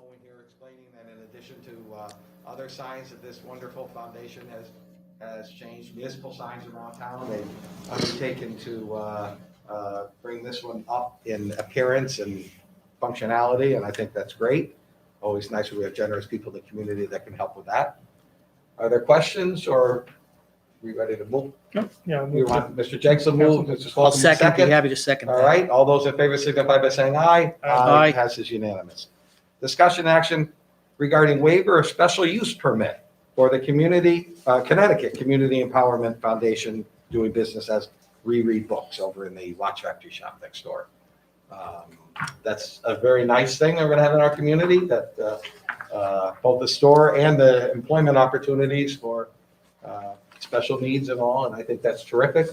memo in here explaining that in addition to other signs that this wonderful foundation has changed, municipal signs around town, they've undertaken to bring this one up in appearance and functionality, and I think that's great. Always nice when we have generous people in the community that can help with that. Are there questions, or we ready to move? Yeah. You want Mr. Jenks to move, Mr. I'll Slocum be happy to second All that. right, all those in favor signify by saying aye. Aye. Passes unanimous. Discussion action regarding waiver of special use permit for the Connecticut Community Empowerment Foundation doing business as Reread Books over in the Watch Factory shop next door. That's a very nice thing that we're gonna have in our community, that both the store and the employment opportunities for special needs and all, and I think that's terrific.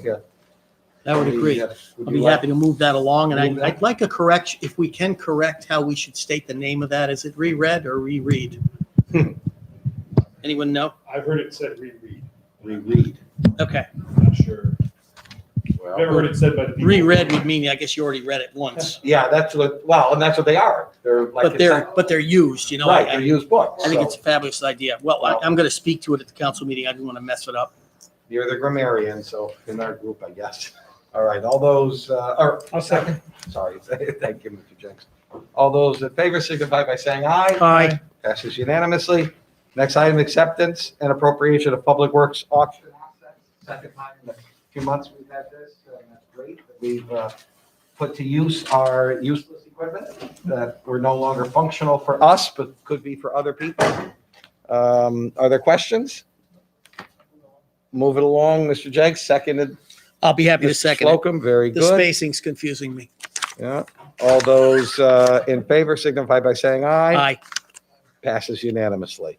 I would agree. I'll be happy to move that along, and I'd like a correction, if we can correct how we should state the name of that. Is it reread or reread? Anyone know? I've heard it said reread. Reread. Okay. I'm not sure. I've never heard it said by the people. Reread would mean, I guess you already read it once, Yeah, that's what, well, and that's what they are. They're like. but they're used, you know? Right, they're used books. I think so it's a fabulous idea. Well, I'm going to speak to it at the council meeting. I didn't want to mess it up. You're the grammarian, so in our group, I guess. All right, all those, I'll second. sorry, thank you, Mr. Jenks. All those in favor signify by saying aye. Aye. Passes unanimously. Next item, acceptance and appropriation of public works auction assets. Second time in a few months we've had this, and that's great. We've put to use our useless equipment that were no longer functional for us, but could be for other people. Are there questions? Move it along, Mr. Jenks, seconded. I'll be happy to Mr. second it. Slocum, very The good. spacing's confusing me. Yeah. All those in favor signify by saying aye. Aye. Passes unanimously.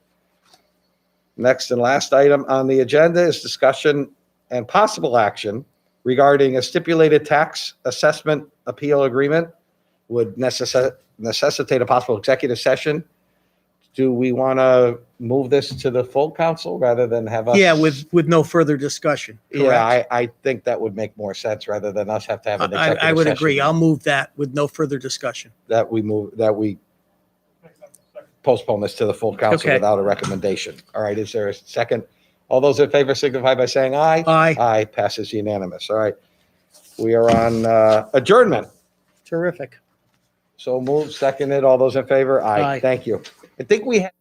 Next and last item on the agenda is discussion and possible action regarding a stipulated tax assessment appeal agreement would necessitate a possible executive session. Do we want to move this to the full council rather than have us? Yeah, with no further discussion. Yeah, Correct. I think that would make more sense rather than us have to have an executive session. I would agree. I'll move that with no further discussion. That we postpone this to the full council Okay. without a recommendation. All right, is there a second? All those in favor signify by saying aye. Aye. Aye, passes unanimous. All right. We are on adjournment. Terrific. So moved, seconded. All those in favor? Aye. Aye. Thank you. I think we have.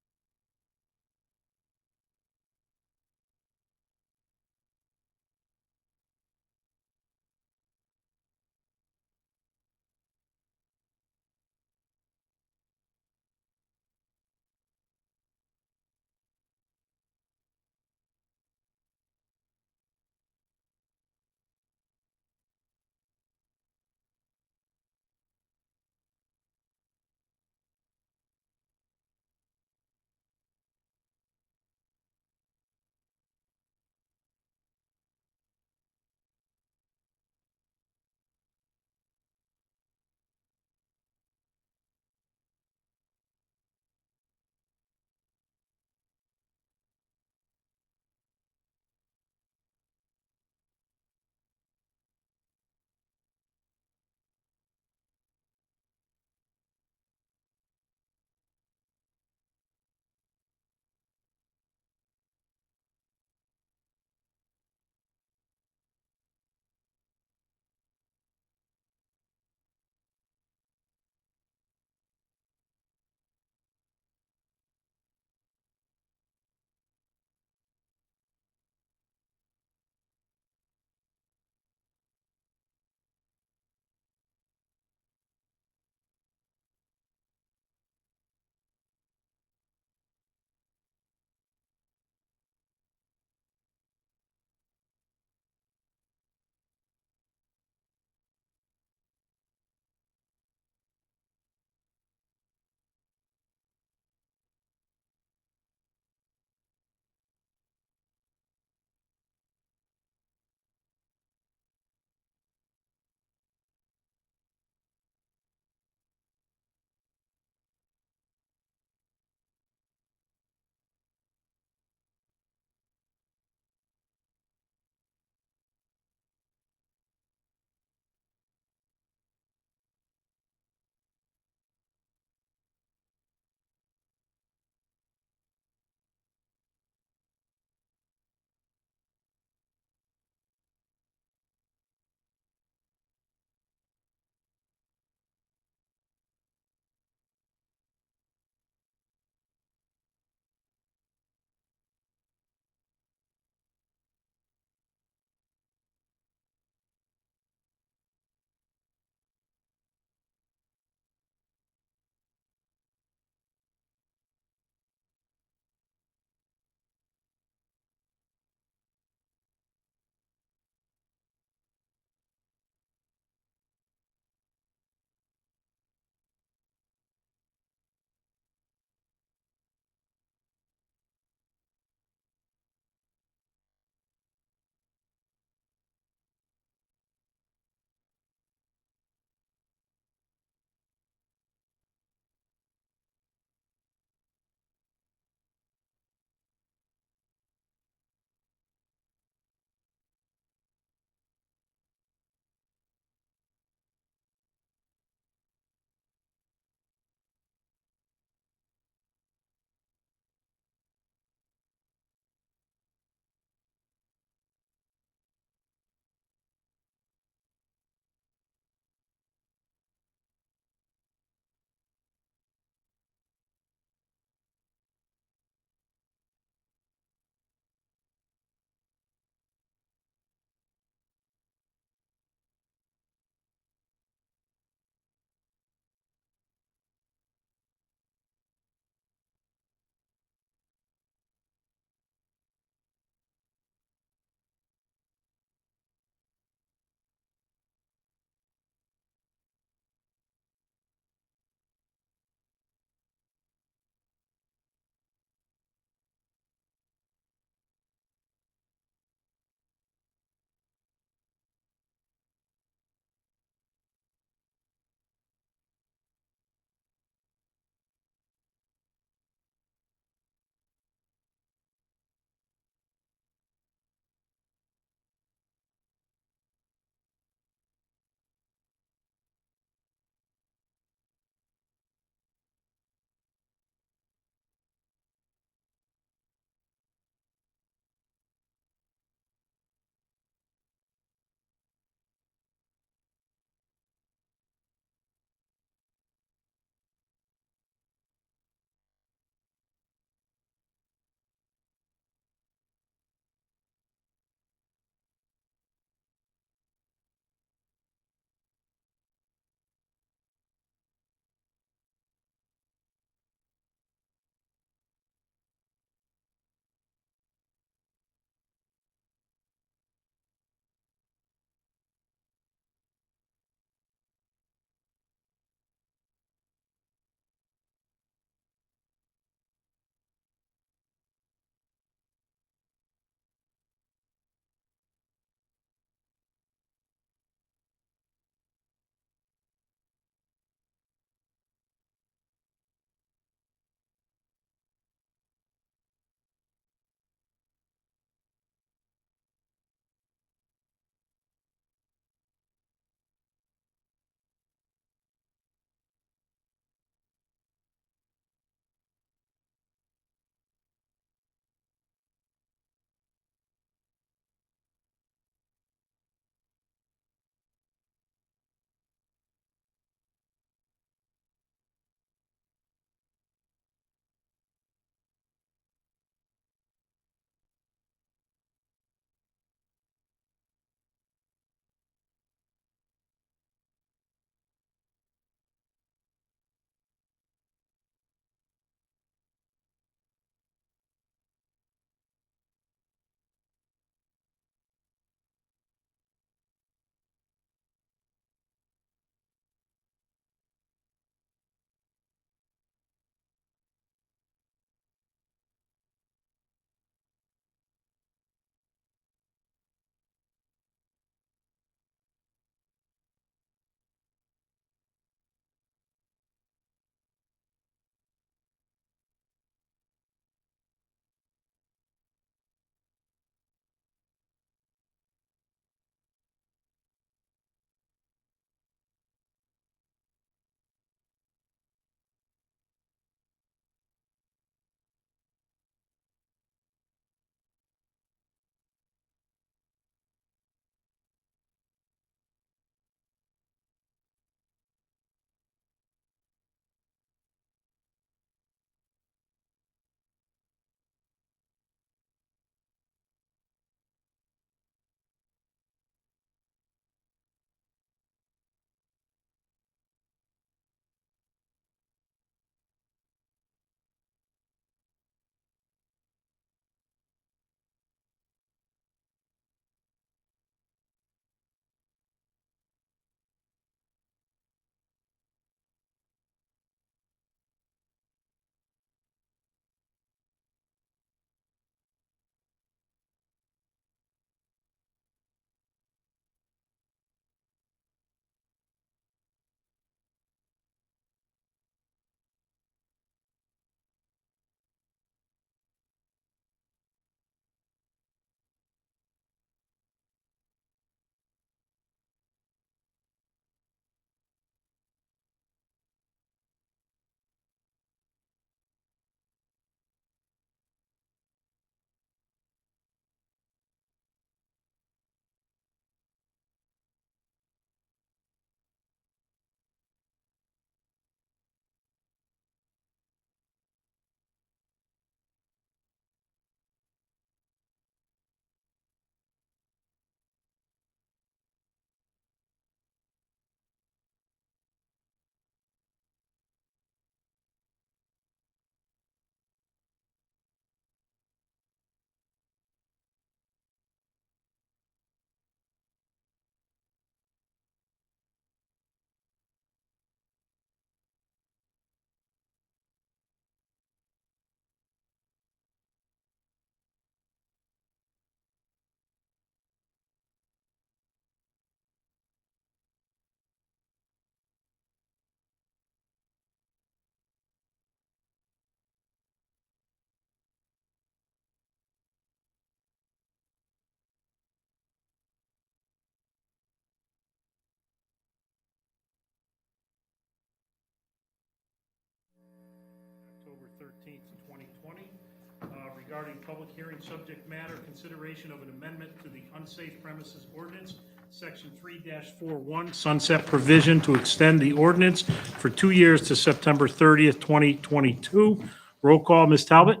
regarding public hearing subject matter, consideration of an amendment to the unsafe premises ordinance, section 3-41, sunset provision to extend the ordinance for 2 years to September 30th, 2022. Roll call, Ms. Talbot?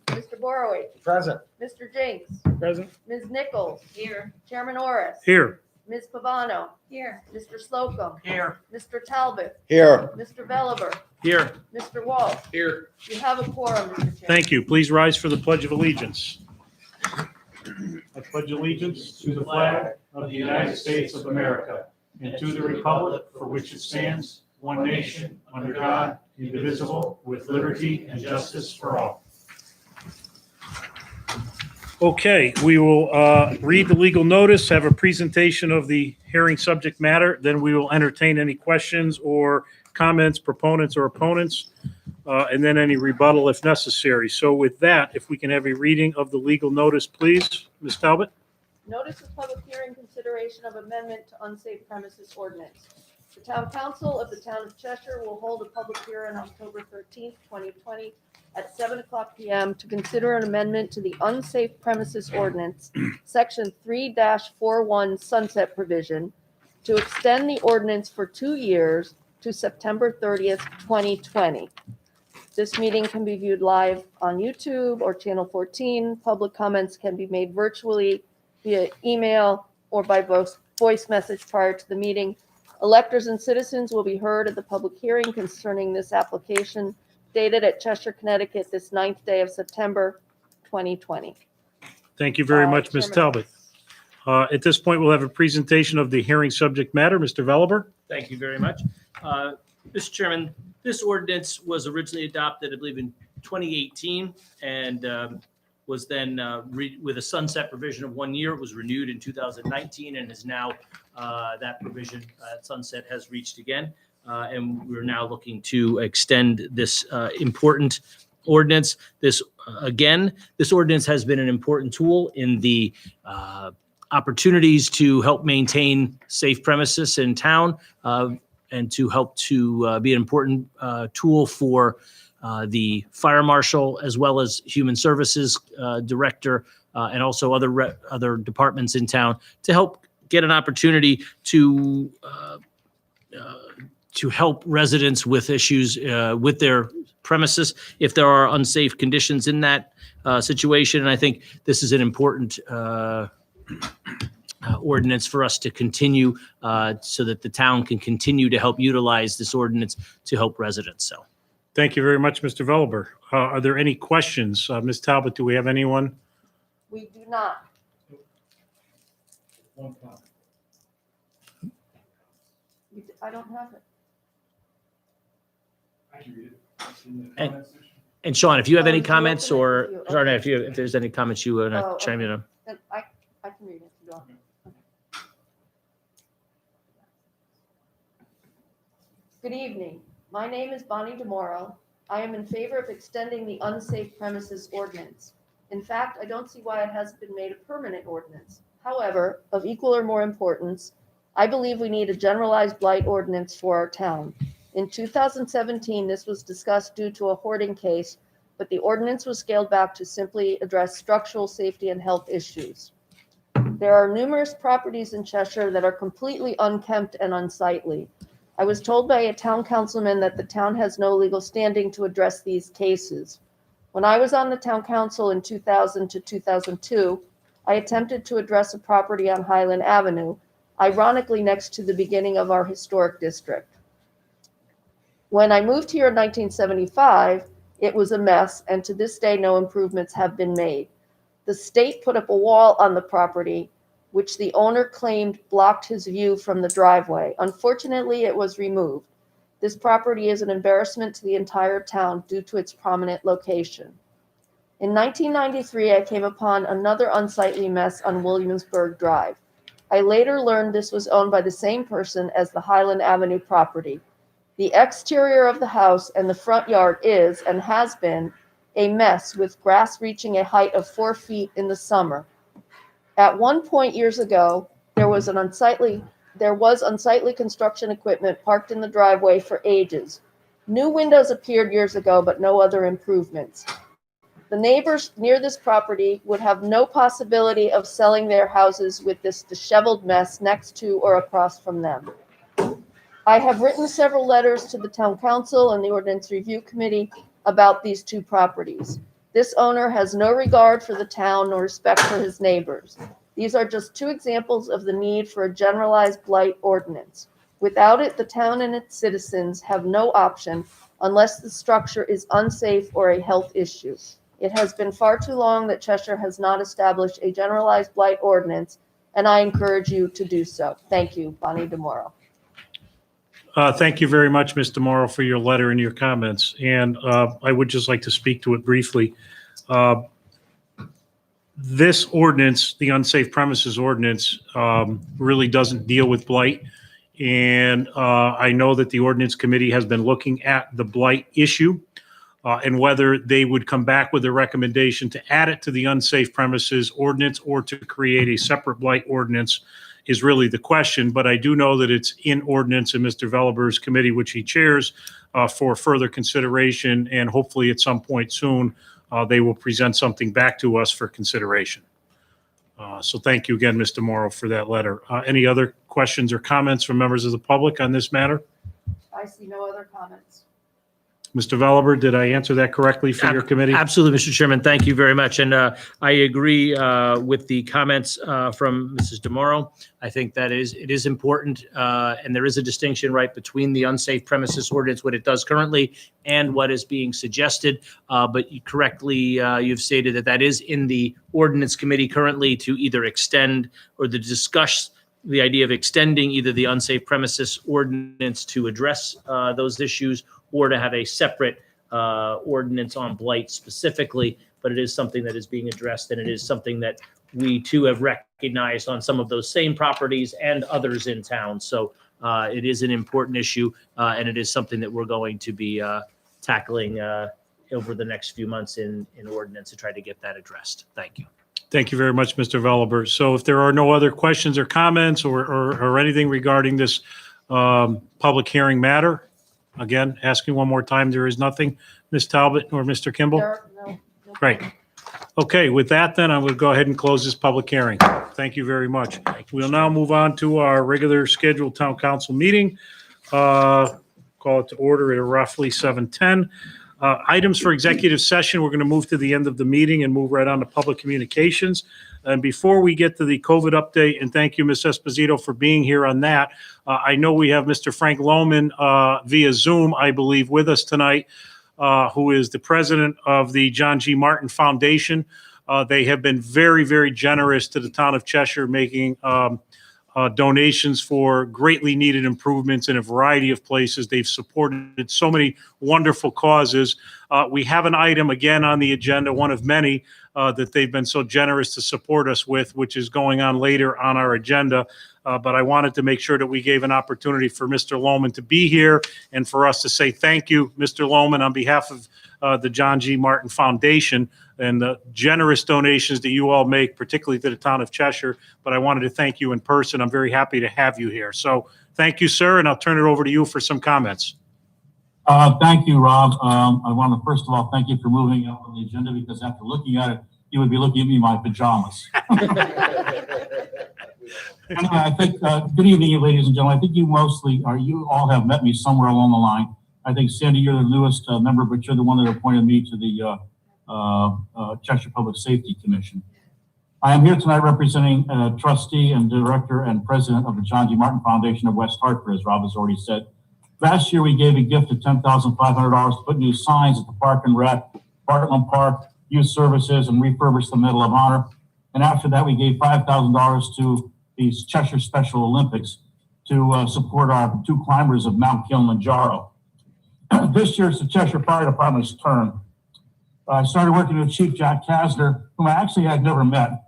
Mr. Borowitz. Present. Mr. Jinks. Present. Ms. Nichols. Here. Chairman Orris. Here. Ms. Pavano. Here. Mr. Slocum. Here. Mr. Talbot. Here. Mr. Belliver. Here. Mr. Walsh. Here. You have a quorum, Mr. Chairman. Thank you. Please rise for the Pledge of Allegiance. I pledge allegiance to the flag of the United States of America and to the republic for which it stands, one nation, under God, indivisible, with liberty and justice for all. Okay, we will read the legal notice, have a presentation of the hearing subject matter, then we will entertain any questions or comments, proponents or opponents, and then any rebuttal if necessary. So with that, if we can have a reading of the legal notice, please, Ms. Talbot? Notice of public hearing consideration of amendment to unsafe premises ordinance. The Town Council of the Town of Cheshire will hold a public hearing on October 13th, 2020 at 7:00 p.m. to consider an amendment to the unsafe premises ordinance, section 3-41 sunset provision, to extend the ordinance for 2 years to September 30th, 2020. This meeting can be viewed live on YouTube or Channel 14. Public comments can be made virtually via email or by voice message prior to the meeting. Electors and citizens will be heard at the public hearing concerning this application dated at Cheshire, Connecticut, this 9th day of September, 2020. Thank you very much, Ms. Chairman. Talbot. At this point, we'll have a presentation of the hearing subject matter. Mr. Veliver? Thank you very much. Mr. Chairman, this ordinance was originally adopted, I believe, in 2018 and was then with a sunset provision of 1 year. It was renewed in 2019 and is now that provision sunset has reached again. And we're now looking to extend this important ordinance. This ordinance has been an important tool in the opportunities to help maintain safe premises in town and to help to be an important tool for the fire marshal as well as human services director and also other departments in town to help get an opportunity to help residents with issues with their premises if there are unsafe conditions in that situation. And I think this is an important ordinance for us to continue so that the town can continue to help utilize this ordinance to help residents. So Thank you very much, Mr. Veliver. Are there any questions? Ms. Talbot, do we have anyone? We do not. I don't have it. I can read it. It's in the And- comments section. And Sean, if you have any Oh, you comments open it or, to you. sorry, if there's any comments you want Oh, to chime in on. Then I can read it if you want. Good evening. My name is Bonnie DeMoro. I am in favor of extending the unsafe premises ordinance. In fact, I don't see why it hasn't been made a permanent ordinance. However, of equal or more importance, I believe we need a generalized blight ordinance for our town. In 2017, this was discussed due to a hoarding case, but the ordinance was scaled back to simply address structural safety and health issues. There are numerous properties in Cheshire that are completely unkempt and unsightly. I was told by a town councilman that the town has no legal standing to address these cases. When I was on the town council in 2000 to 2002, I attempted to address a property on Highland Avenue, ironically next to the beginning of our historic district. When I moved here in 1975, it was a mess, and to this day, no improvements have been made. The state put up a wall on the property, which the owner claimed blocked his view from the driveway. Unfortunately, it was removed. This property is an embarrassment to the entire town due to its prominent location. In 1993, I came upon another unsightly mess on Williamsburg Drive. I later learned this was owned by the same person as the Highland Avenue property. The exterior of the house and the front yard is, and has been, a mess with grass reaching a height of 4 feet in the summer. At one point years ago, there was unsightly construction equipment parked in the driveway for ages. New windows appeared years ago, but no other improvements. The neighbors near this property would have no possibility of selling their houses with this disheveled mess next to or across from them. I have written several letters to the town council and the ordinance review committee about these two properties. This owner has no regard for the town nor respect for his neighbors. These are just two examples of the need for a generalized blight ordinance. Without it, the town and its citizens have no option unless the structure is unsafe or a health issue. It has been far too long that Cheshire has not established a generalized blight ordinance, and I encourage you to do so. Thank you, Bonnie DeMoro. Thank you very much, Mr. Morrow, for your letter and your comments. And I would just like to speak to it briefly. This ordinance, the unsafe premises ordinance, really doesn't deal with blight. And I know that the ordinance committee has been looking at the blight issue and whether they would come back with a recommendation to add it to the unsafe premises ordinance or to create a separate blight ordinance is really the question. But I do know that it's in ordinance in Mr. Veliber's committee, which he chairs, for further consideration. And hopefully at some point soon, they will present something back to us for consideration. So thank you again, Mr. Morrow, for that letter. Any other questions or comments from members of the public on this matter? I see no other comments. Mr. Veliber, did I answer that correctly for your committee? Absolutely, Mr. Chairman. Thank you very much. And I agree with the comments from Mrs. DeMoro. I think that it is important, and there is a distinction, right, between the unsafe premises ordinance, what it does currently, and what is being suggested. But you correctly, you've stated that is in the ordinance committee currently to either extend or to discuss the idea of extending either the unsafe premises ordinance to address those issues, or to have a separate ordinance on blight specifically. But it is something that is being addressed, and it is something that we too have recognized on some of those same properties and others in town. So it is an important issue, and it is something that we're going to be tackling over the next few months in ordinance to try to get that addressed. Thank you. Thank you very much, Mr. Veliber. So if there are no other questions or comments or anything regarding this public hearing matter, again, asking one more time, there is nothing. Ms. Talbot or Mr. Kimball? No. Great. Okay, with that then, I will go ahead and close this public hearing. Thank you very much. We'll now move on to our regular scheduled town council meeting. Call it to order at roughly 7:10. Items for executive session, we're going to move to the end of the meeting and move right on to public communications. And before we get to the COVID update, and thank you, Ms. Esposito, for being here on that, I know we have Mr. Frank Lohman via Zoom, I believe, with us tonight, who is the president of the John G. Martin Foundation. They have been very, very generous to the town of Cheshire, making donations for greatly needed improvements in a variety of places. They've supported so many wonderful causes. We have an item again on the agenda, one of many that they've been so generous to support us with, which is going on later on our agenda. But I wanted to make sure that we gave an opportunity for Mr. Lohman to be here and for us to say thank you, Mr. Lohman, on behalf of the John G. Martin Foundation and the generous donations that you all make, particularly to the town of Cheshire. But I wanted to thank you in person. I'm very happy to have you here. So thank you, sir, and I'll turn it over to you for some comments. Thank you, Rob. I want to first of all thank you for moving up on the agenda, because after looking at it, you would be looking at me in my pajamas. Anyway, I think, good evening, ladies and gentlemen. I think you all have met me somewhere along the line. I think, Sandy, you're the newest member, but you're the one that appointed me to the Cheshire Public Safety Commission. I am here tonight representing trustee and director and president of the John G. Martin Foundation of West Hartford, as Rob has already said. Last year, we gave a gift of $10,500 to put new signs at the Park and Rec, Bartland Park, Youth Services, and refurbish the Medal of Honor. And after that, we gave $5,000 to the Cheshire Special Olympics to support our two climbers of Mount Kilimanjaro. This year, it's the Cheshire Fire Department's turn. I started working with Chief Jack Kasner, whom I actually had never met,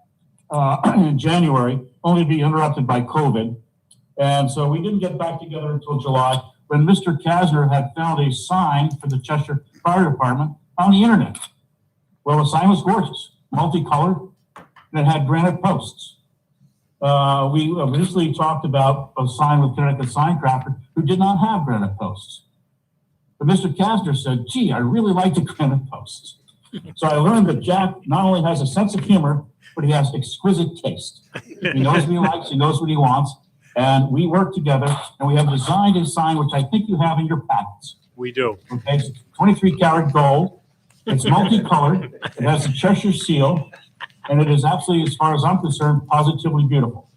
in January, only to be interrupted by COVID. And so we didn't get back together until July, when Mr. Kasner had found a sign for the Cheshire Fire Department on the internet. Well, the sign was gorgeous, multicolored, and it had granite posts. We initially talked about a sign with Connecticut Sign Crafter who did not have granite posts. But Mr. Kasner said, gee, I really like the granite posts. So I learned that Jack not only has a sense of humor, but he has exquisite taste. He knows what he likes, he knows what he wants, and we work together, and we have designed a sign, which I think you have in your packets. We do. Okay, it's 23 karat gold. It's multicolored. It has the Cheshire seal, and it is absolutely, as far as I'm concerned, positively beautiful.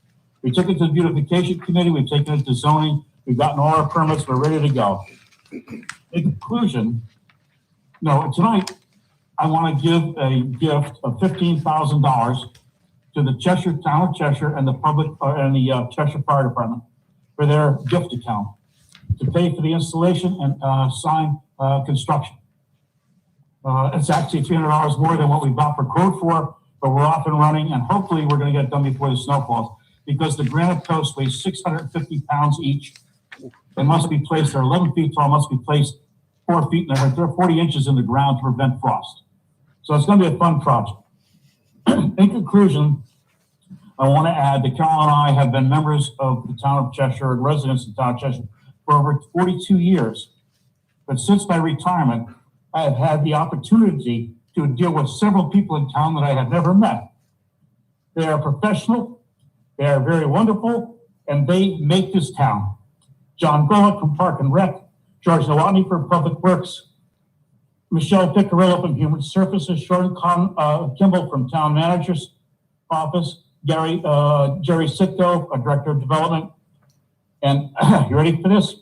We took it to the beautification committee. We've taken it to zoning. We've gotten all our permits. We're ready to go. In conclusion, tonight I want to give a gift of $15,000 to the Cheshire Town of Cheshire and the Cheshire Fire Department for their gift account to pay for the installation and sign construction. It's actually $300 more than what we bought for quote for, but we're off and running, and hopefully we're going to get it done before the snow falls, because the granite posts weigh 650 pounds each. They must be placed, they're 11 feet tall, must be placed 4 feet, and they're 40 inches in the ground to prevent frost. So it's going to be a fun project. In conclusion, I want to add that Carol and I have been members of the town of Cheshire and residents of the town of Cheshire for over 42 years. But since my retirement, I have had the opportunity to deal with several people in town that I had never met. They are professional, they are very wonderful, and they make this town. John Bullock from Park and Rec, George Nowotny from Public Works, Michelle Piccarello from Human Services, Jordan Kimball from Town Manager's Office, Jerry Sitko, Director of Development. And you ready for this?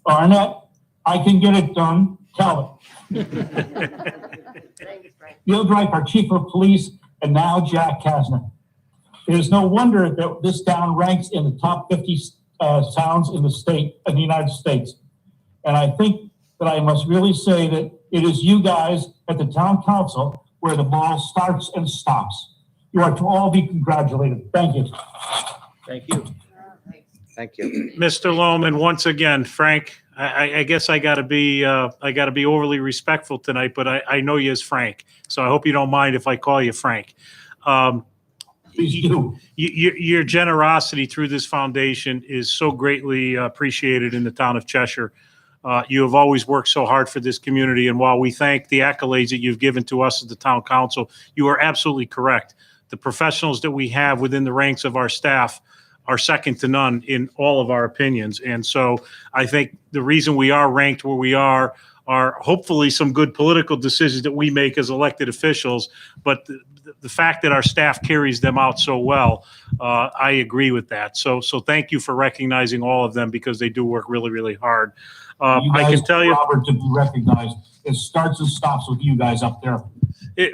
Arnett, I can get it done, Calvin. Neil Drive, our Chief of Police, and now Jack Kasner. It is no wonder that this town ranks in the top 50 towns in the United States. And I think that I must really say that it is you guys at the town council where the ball starts and stops. You are to all be congratulated. Thank you. Thank you. Thank you. Mr. Lohman, once again, Frank, I guess I gotta be overly respectful tonight, but I know you as Frank, so I hope you don't mind if I call you Frank. Please do. Your generosity through this foundation is so greatly appreciated in the town of Cheshire. You have always worked so hard for this community, and while we thank the accolades that you've given to us as the town council, you are absolutely correct. The professionals that we have within the ranks of our staff are second to none in all of our opinions. And so I think the reason we are ranked where we are hopefully some good political decisions that we make as elected officials, but the fact that our staff carries them out so well, I agree with that. So thank you for recognizing all of them, because they do work really, really hard. I can tell you, Robert, to be recognized, it starts and stops with you guys up there.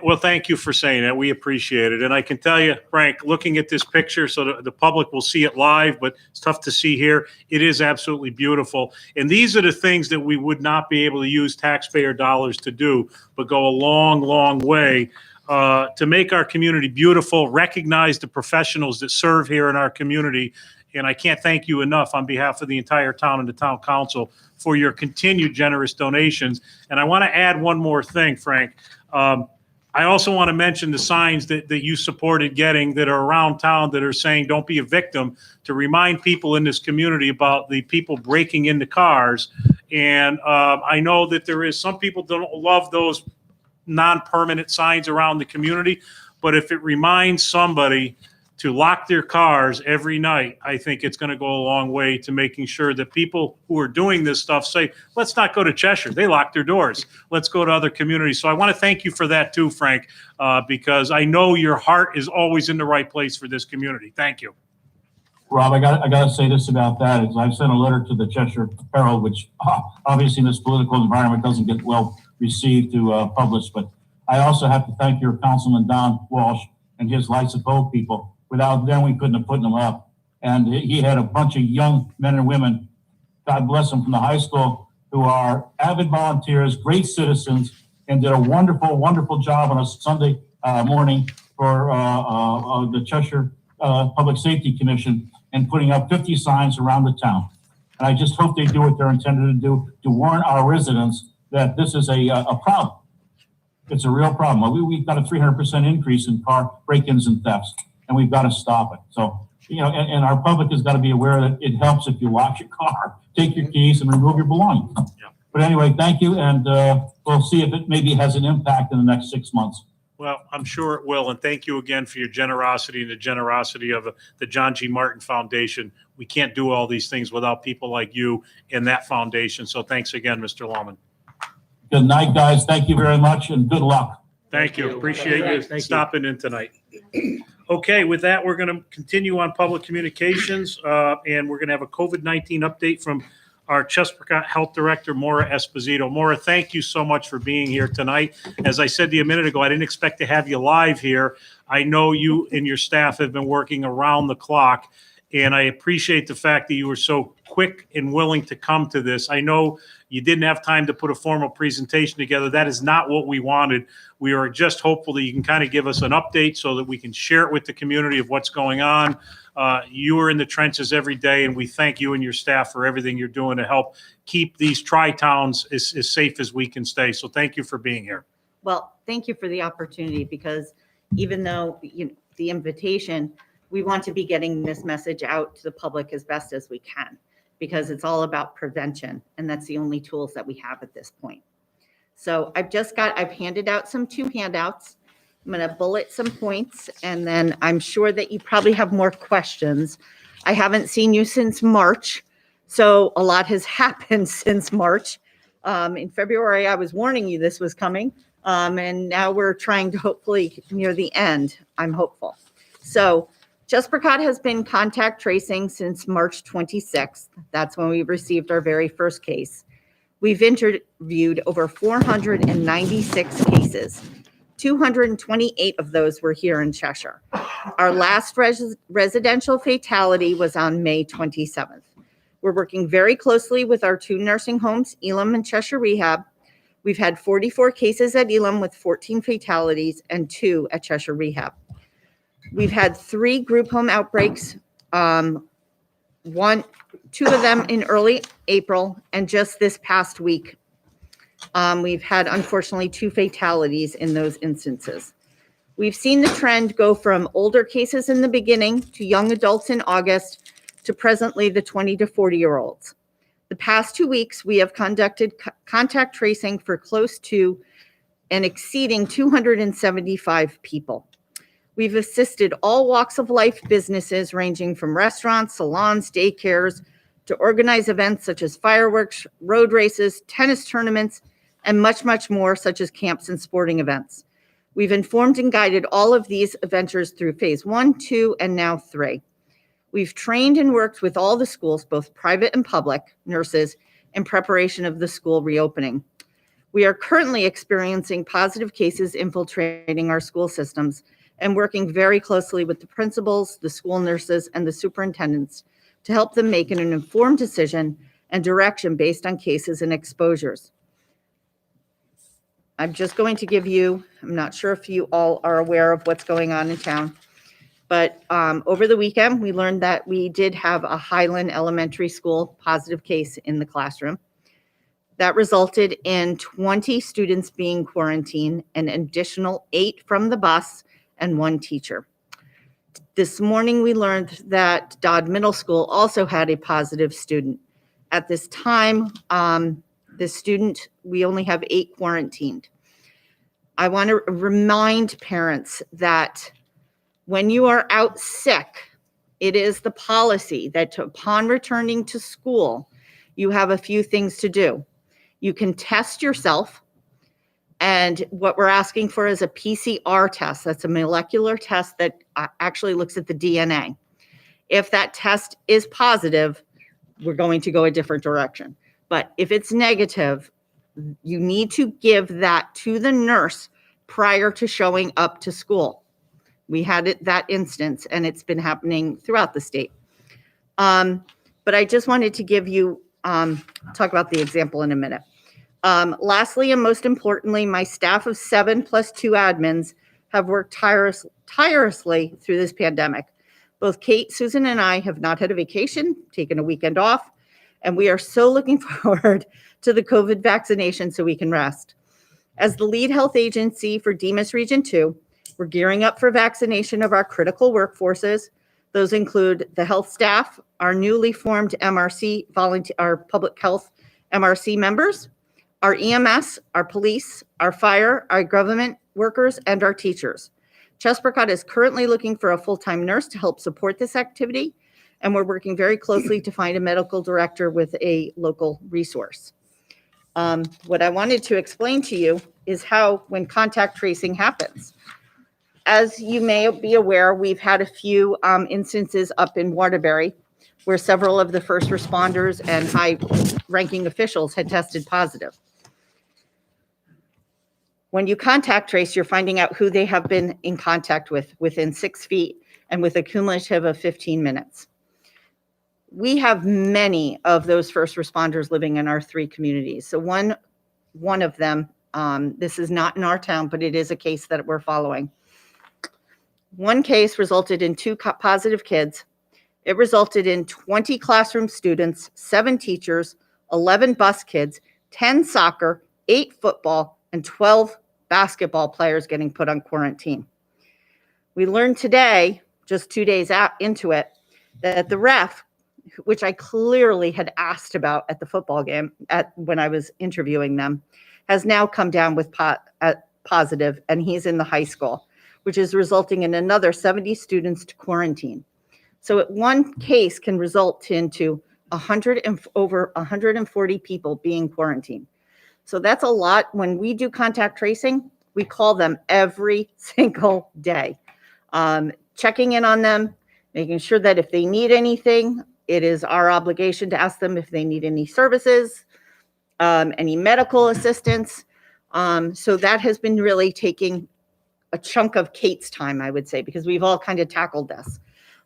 Well, thank you for saying that. We appreciate it. And I can tell you, Frank, looking at this picture, so the public will see it live, but it's tough to see here. It is absolutely beautiful. And these are the things that we would not be able to use taxpayer dollars to do, but go a long, long way to make our community beautiful, recognize the professionals that serve here in our community. And I can't thank you enough on behalf of the entire town and the town council for your continued generous donations. And I want to add one more thing, Frank. I also want to mention the signs that you supported getting that are around town that are saying, don't be a victim, to remind people in this community about the people breaking into cars. And I know that there is some people don't love those non-permanent signs around the community, but if it reminds somebody to lock their cars every night, I think it's going to go a long way to making sure that people who are doing this stuff say, let's not go to Cheshire. They lock their doors. Let's go to other communities. So I want to thank you for that too, Frank, because I know your heart is always in the right place for this community. Thank you. Rob, I got to say this about that. Is I've sent a letter to the Cheshire Herald, which obviously in this political environment doesn't get well received to publish, but I also have to thank your Councilman Don Walsh and his Lights of Hope people. Without them, we couldn't have put them up. And he had a bunch of young men and women, God bless them, from the high school, who are avid volunteers, great citizens, and did a wonderful, wonderful job on a Sunday morning for the Cheshire Public Safety Commission and putting up 50 signs around the town. And I just hope they do what they're intended to do, to warn our residents that this is a problem. It's a real problem. We've got a 300% increase in car break-ins and thefts, and we've got to stop it. So, and our public has got to be aware that it helps if you lock your car, take your keys, and remove your belongings. Yeah. But anyway, thank you, and we'll see if it maybe has an impact in the next 6 months. Well, I'm sure it will, and thank you again for your generosity and the generosity of the John G. Martin Foundation. We can't do all these things without people like you in that foundation, so thanks again, Mr. Lawman. Good night, guys. Thank you very much, and good luck. Thank you. Appreciate Thank you you. stopping in tonight. Okay, with that, we're going to continue on public communications, and we're going to have a COVID-19 update from our Chesapeake Health Director, Maura Esposito. Maura, thank you so much for being here tonight. As I said to you a minute ago, I didn't expect to have you live here. I know you and your staff have been working around the clock, and I appreciate the fact that you were so quick and willing to come to this. I know you didn't have time to put a formal presentation together. That is not what we wanted. We are just hopeful that you can kind of give us an update so that we can share it with the community of what's going on. You are in the trenches every day, and we thank you and your staff for everything you're doing to help keep these tri-towns as safe as we can stay. So thank you for being here. Well, thank you for the opportunity, because even though the invitation, we want to be getting this message out to the public as best as we can, because it's all about prevention, and that's the only tools that we have at this point. So I've handed out two handouts. I'm going to bullet some points, and then I'm sure that you probably have more questions. I haven't seen you since March, so a lot has happened since March. In February, I was warning you this was coming, and now we're trying to hopefully near the end. I'm hopeful. So Chesapeake has been contact tracing since March 26th. That's when we received our very first case. We've interviewed over 496 cases. 228 of those were here in Cheshire. Our last residential fatality was on May 27th. We're working very closely with our two nursing homes, Elam and Cheshire Rehab. We've had 44 cases at Elam with 14 fatalities and 2 at Cheshire Rehab. We've had 3 group home outbreaks, 2 of them in early April, and just this past week, we've had, unfortunately, 2 fatalities in those instances. We've seen the trend go from older cases in the beginning to young adults in August to presently the 20 to 40-year-olds. The past 2 weeks, we have conducted contact tracing for close to and exceeding 275 people. We've assisted all walks of life businesses ranging from restaurants, salons, daycares, to organize events such as fireworks, road races, tennis tournaments, and much, much more, such as camps and sporting events. We've informed and guided all of these ventures through phase 1, 2, and now 3. We've trained and worked with all the schools, both private and public, nurses, in preparation of the school reopening. We are currently experiencing positive cases infiltrating our school systems and working very closely with the principals, the school nurses, and the superintendents to help them make an informed decision and direction based on cases and exposures. I'm just going to give you, I'm not sure if you all are aware of what's going on in town, but over the weekend, we learned that we did have a Highland Elementary School positive case in the classroom. That resulted in 20 students being quarantined, an additional 8 from the bus, and 1 teacher. This morning, we learned that Dodd Middle School also had a positive student. At this time, the student, we only have 8 quarantined. I want to remind parents that when you are out sick, it is the policy that upon returning to school, you have a few things to do. You can test yourself, and what we're asking for is a PCR test. That's a molecular test that actually looks at the DNA. If that test is positive, we're going to go a different direction. But if it's negative, you need to give that to the nurse prior to showing up to school. We had that instance, and it's been happening throughout the state. But I just wanted to give you, talk about the example in a minute. Lastly, and most importantly, my staff of 7 plus 2 admins have worked tirelessly through this pandemic. Both Kate, Susan, and I have not had a vacation, taken a weekend off, and we are so looking forward to the COVID vaccination so we can rest. As the lead health agency for Demas Region 2, we're gearing up for vaccination of our critical workforces. Those include the health staff, our newly formed MRC, our public health MRC members, our EMS, our police, our fire, our government workers, and our teachers. Chesapeake is currently looking for a full-time nurse to help support this activity, and we're working very closely to find a medical director with a local resource. What I wanted to explain to you is how, when contact tracing happens. As you may be aware, we've had a few instances up in Waterbury where several of the first responders and high-ranking officials had tested positive. When you contact trace, you're finding out who they have been in contact with within 6 feet and with a cumulative of 15 minutes. We have many of those first responders living in our 3 communities. So one of them, this is not in our town, but it is a case that we're following. One case resulted in 2 positive kids. It resulted in 20 classroom students, 7 teachers, 11 bus kids, 10 soccer, 8 football, and 12 basketball players getting put on quarantine. We learned today, just 2 days out into it, that the ref, which I clearly had asked about at the football game when I was interviewing them, has now come down with positive, and he's in the high school, which is resulting in another 70 students to quarantine. So one case can result into over 140 people being quarantined. So that's a lot. When we do contact tracing, we call them every single day, checking in on them, making sure that if they need anything, it is our obligation to ask them if they need any services, any medical assistance. So that has been really taking a chunk of Kate's time, I would say, because we've all kind of tackled this.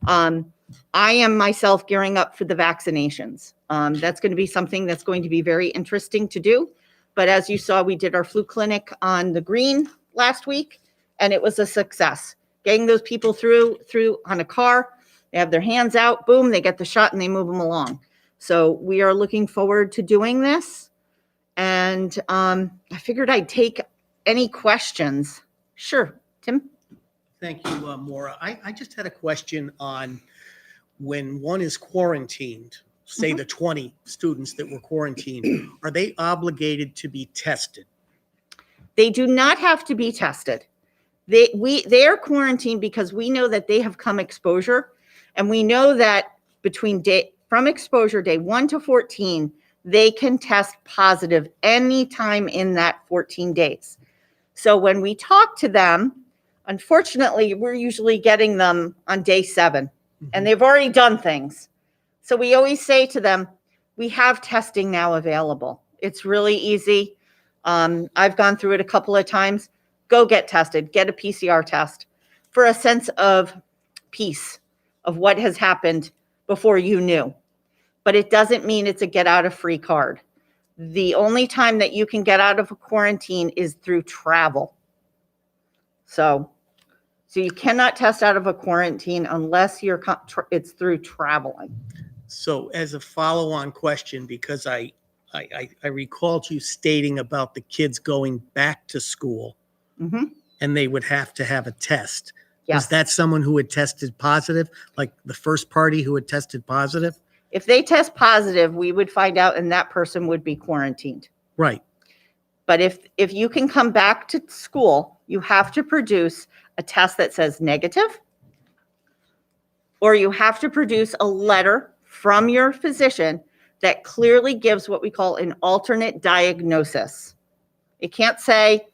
I am myself gearing up for the vaccinations. That's going to be something that's going to be very interesting to do. But as you saw, we did our flu clinic on the green last week, and it was a success. Getting those people through on a car, they have their hands out, boom, they get the shot and they move them along. So we are looking forward to doing this. And I figured I'd take any questions. Sure, Tim? Thank you, Maura. I just had a question on when one is quarantined, say the 20 students that were quarantined, are they obligated to be tested? They do not have to be tested. They are quarantined because we know that they have come exposure, and we know that from exposure day 1 to 14, they can test positive anytime in that 14 days. So when we talk to them, unfortunately, we're usually getting them on day 7, and they've already done things. So we always say to them, we have testing now available. It's really easy. I've gone through it a couple of times. Go get tested, get a PCR test for a sense of peace of what has happened before you knew. But it doesn't mean it's a get out of free card. The only time that you can get out of a quarantine is through travel. So you cannot test out of a quarantine unless it's through traveling. So as a follow-on question, because I recalled you stating about the kids going back to school and they would have to have a test. Yes. Is that someone who had tested positive, like the first party who had tested positive? If they test positive, we would find out and that person would be quarantined. Right. But if you can come back to school, you have to produce a test that says negative, or you have to produce a letter from your physician that clearly gives what we call an alternate diagnosis. It can't say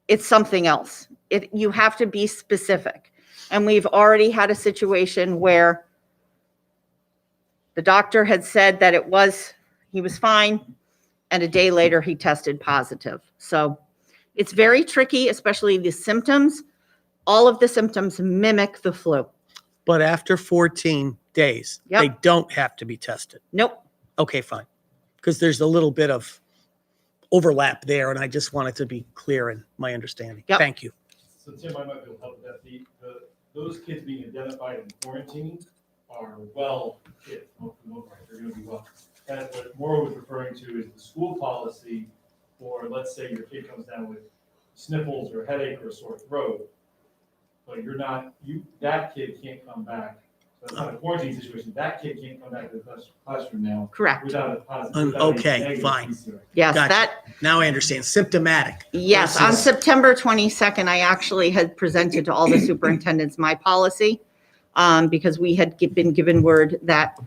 it's something else. You have to be specific. And we've already had a situation where the doctor had said that he was fine, and a day later he tested positive. So it's very tricky, especially the symptoms. All of the symptoms mimic the flu. But after 14 days, Yep. they don't have to be tested. Nope. Okay, fine. Because there's a little bit of overlap there, and I just wanted to be clear in my understanding. Yep. Thank you. So Tim, I might be able to help with that. Those kids being identified in quarantine are well kids. They're going to be well. That's what Maura was referring to is the school policy, or let's say your kid comes down with sniffles or headache or a sore throat, but that kid can't come back. That's not a quarantine situation. That kid can't come back to the classroom now Correct. without a positive. Okay, fine. Yes, Gotcha. Now I understand. Symptomatic. Yes, on versus- September 22nd, I actually had presented to all the superintendents my policy, because we had been given word that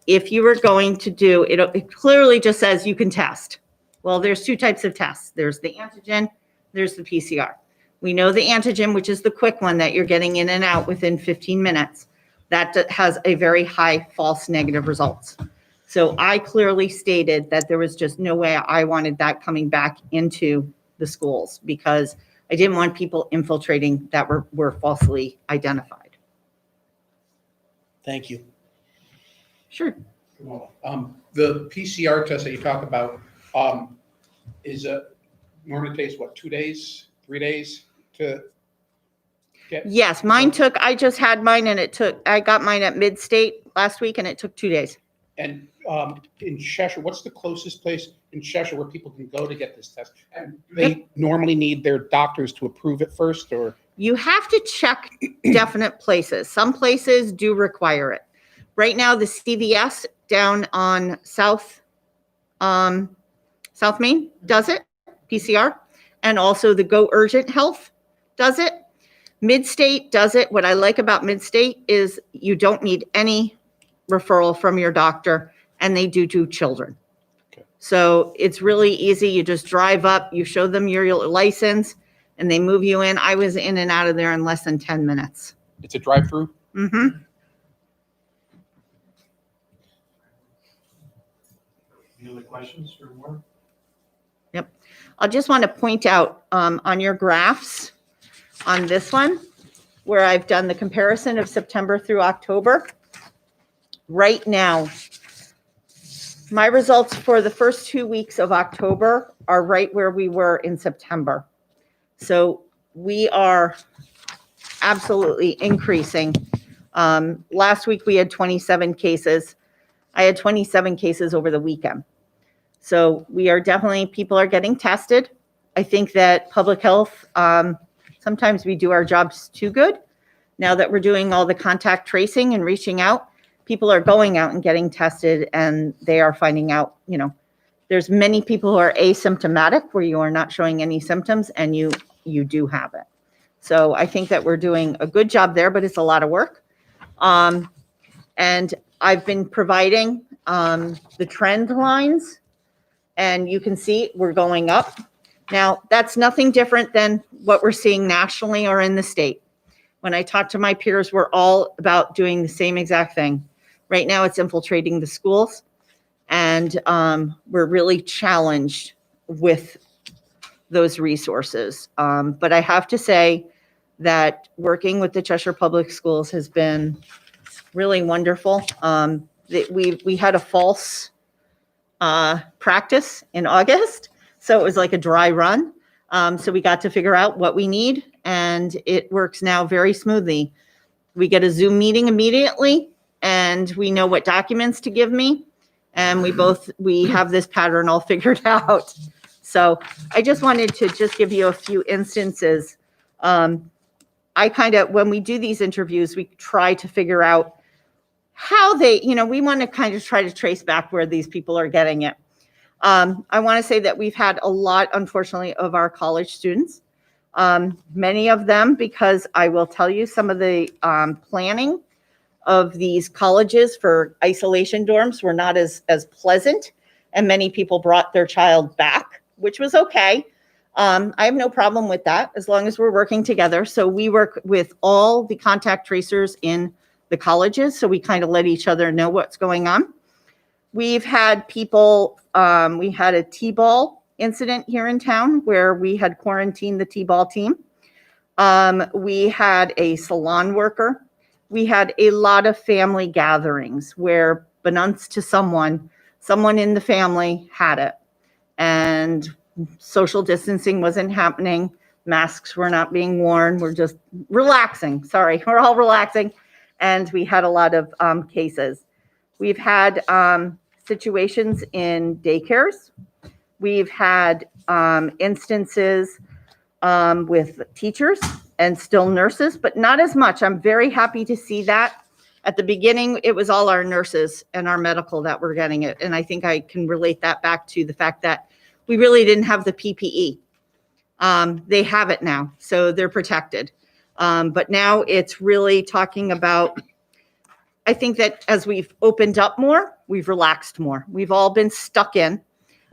if you were going to do, it clearly just says you can test. Well, there's two types of tests. There's the antigen, there's the PCR. We know the antigen, which is the quick one that you're getting in and out within 15 minutes. That has a very high false negative results. So I clearly stated that there was just no way I wanted that coming back into the schools, because I didn't want people infiltrating that were falsely identified. Thank you. Sure. The PCR test that you talk about, is normally takes what, 2 days, 3 days to get? Yes, I just had mine and I got mine at Mid-State last week and it took 2 days. And in Cheshire, what's the closest place in Cheshire where people can go to get this test? And do they normally need their doctors to approve it first, or? You have to check definite places. Some places do require it. Right now, the CVS down on South Main does it, PCR, and also the Go Urgent Health does it. Mid-State does it. What I like about Mid-State is you don't need any referral from your doctor, and they do children. Okay. So it's really easy. You just drive up, you show them your license, and they move you in. I was in and out of there in less than 10 minutes. It's a drive-through? Mm-hmm. Any other questions for more? I just want to point out on your graphs, on this one, where I've done the comparison of September through October. Right now, my results for the first 2 weeks of October are right where we were in September. So we are absolutely increasing. Last week, we had 27 cases. I had 27 cases over the weekend. So we are definitely, people are getting tested. I think that public health, sometimes we do our jobs too good. Now that we're doing all the contact tracing and reaching out, people are going out and getting tested, and they are finding out, there's many people who are asymptomatic where you are not showing any symptoms and you do have it. So I think that we're doing a good job there, but it's a lot of work. And I've been providing the trend lines, and you can see we're going up. Now, that's nothing different than what we're seeing nationally or in the state. When I talk to my peers, we're all about doing the same exact thing. Right now, it's infiltrating the schools, and we're really challenged with those resources. But I have to say that working with the Cheshire Public Schools has been really wonderful. We had a false practice in August, so it was like a dry run. So we got to figure out what we need, and it works now very smoothly. We get a Zoom meeting immediately, and we know what documents to give me, and we have this pattern all figured out. So I just wanted to just give you a few instances. When we do these interviews, we try to figure out how they, we want to kind of try to trace back where these people are getting it. I want to say that we've had a lot, unfortunately, of our college students. Many of them, because I will tell you, some of the planning of these colleges for isolation dorms were not as pleasant, and many people brought their child back, which was okay. I have no problem with that as long as we're working together. So we work with all the contact tracers in the colleges, so we kind of let each other know what's going on. We've had people, we had a T-ball incident here in town where we had quarantined the T-ball team. We had a salon worker. We had a lot of family gatherings where, beknownst to someone in the family had it. And social distancing wasn't happening. Masks were not being worn. We're just relaxing. Sorry, we're all relaxing. And we had a lot of cases. We've had situations in daycares. We've had instances with teachers and still nurses, but not as much. I'm very happy to see that. At the beginning, it was all our nurses and our medical that were getting it. And I think I can relate that back to the fact that we really didn't have the PPE. They have it now, so they're protected. But now it's really talking about, I think that as we've opened up more, we've relaxed more. We've all been stuck in.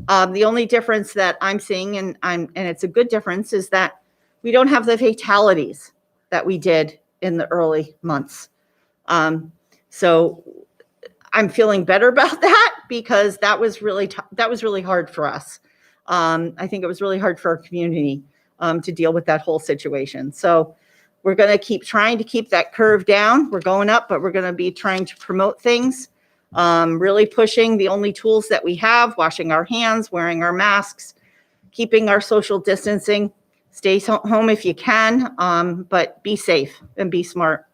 The only difference that I'm seeing, and it's a good difference, is that we don't have the fatalities that we did in the early months. So I'm feeling better about that, because that was really hard for us. I think it was really hard for our community to deal with that whole situation. So we're going to keep trying to keep that curve down. We're going up, but we're going to be trying to promote things, really pushing the only tools that we have: washing our hands, wearing our masks, keeping our social distancing. Stay home if you can, but be safe and be smart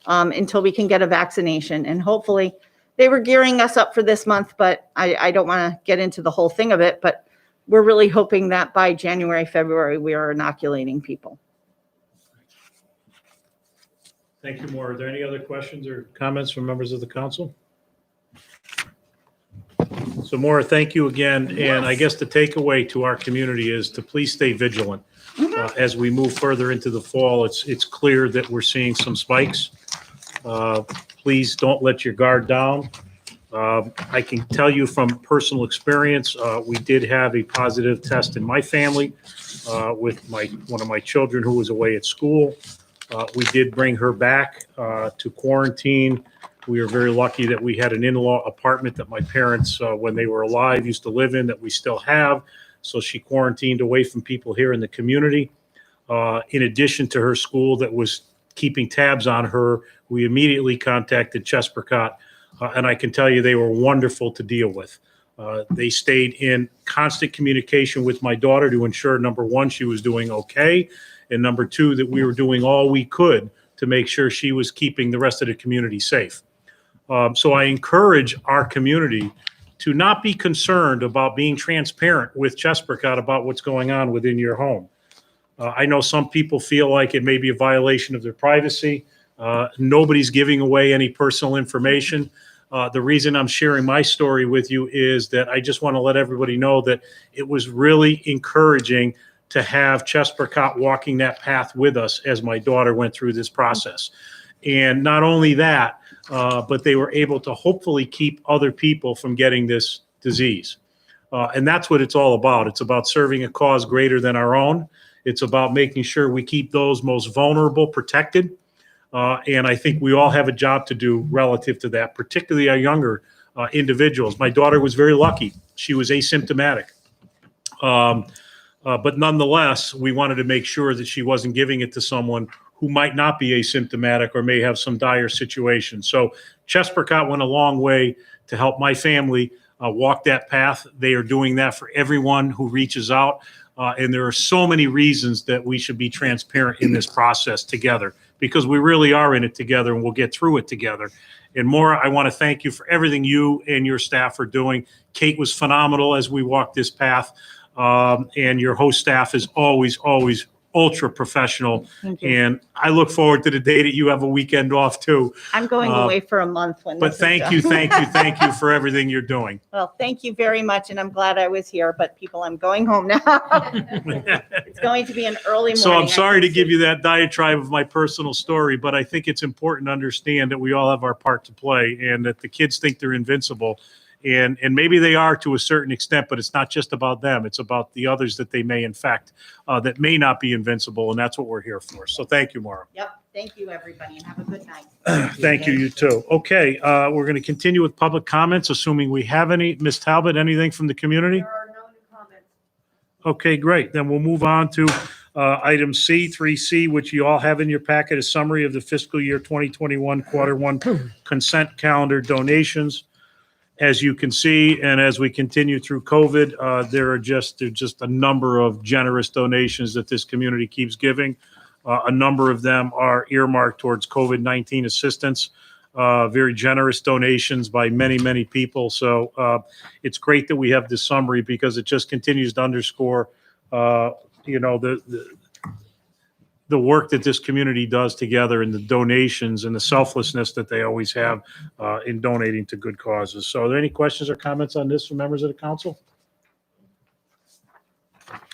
until we can get a vaccination. And hopefully, they were gearing us up for this month, but I don't want to get into the whole thing of it. But we're really hoping that by January, February, we are inoculating people. Thank you, Maura. Are there any other questions or comments from members of the council? So Maura, thank you again. And I guess the takeaway to our community is to please stay vigilant. As we move further into the fall, it's clear that we're seeing some spikes. Please don't let your guard down. I can tell you from personal experience, we did have a positive test in my family with one of my children who was away at school. We did bring her back to quarantine. We are very lucky that we had an in-law apartment that my parents, when they were alive, used to live in, that we still have. So she quarantined away from people here in the community. In addition to her school that was keeping tabs on her, we immediately contacted Chespercott, and I can tell you they were wonderful to deal with. They stayed in constant communication with my daughter to ensure, number one, she was doing okay, and number two, that we were doing all we could to make sure she was keeping the rest of the community safe. So I encourage our community to not be concerned about being transparent with Chespercott about what's going on within your home. I know some people feel like it may be a violation of their privacy. Nobody's giving away any personal information. The reason I'm sharing my story with you is that I just want to let everybody know that it was really encouraging to have Chespercott walking that path with us as my daughter went through this process. And not only that, but they were able to hopefully keep other people from getting this disease. And that's what it's all about. It's about serving a cause greater than our own. It's about making sure we keep those most vulnerable protected. And I think we all have a job to do relative to that, particularly our younger individuals. My daughter was very lucky. She was asymptomatic. But nonetheless, we wanted to make sure that she wasn't giving it to someone who might not be asymptomatic or may have some dire situation. So Chespercott went a long way to help my family walk that path. They are doing that for everyone who reaches out. And there are so many reasons that we should be transparent in this process together, because we really are in it together and we'll get through it together. And Maura, I want to thank you for everything you and your staff are doing. Kate was phenomenal as we walked this path. And your host staff is always ultra professional. Thank you. And I look forward to the day that you have a weekend off too. I'm going away for a month when But this is thank done. thank you for everything you're doing. Well, thank you very much, and I'm glad I was here, but people, I'm going home now. It's going to be an early morning. So I'm sorry to I can give see. you that diatribe of my personal story, but I think it's important to understand that we all have our part to play and that the kids think they're invincible. And maybe they are to a certain extent, but it's not just about them. It's about the others that they may infect that may not be invincible. And that's what we're here for. So thank you, Maura. Yep, thank you, everybody, and have a good night. Thank you, you too. Okay, we're going to continue with public comments, assuming we have any. Ms. Talbot, anything from the community? There are no new comments. Okay, great. Then we'll move on to item C, 3C, which you all have in your packet, a summary of the fiscal year 2021 quarter one consent calendar donations. As you can see, and as we continue through COVID, there are just a number of generous donations that this community keeps giving. A number of them are earmarked towards COVID-19 assistance. Very generous donations by many, many people. So it's great that we have this summary because it just continues to underscore, the work that this community does together and the donations and the selflessness that they always have in donating to good causes. So are there any questions or comments on this from members of the council?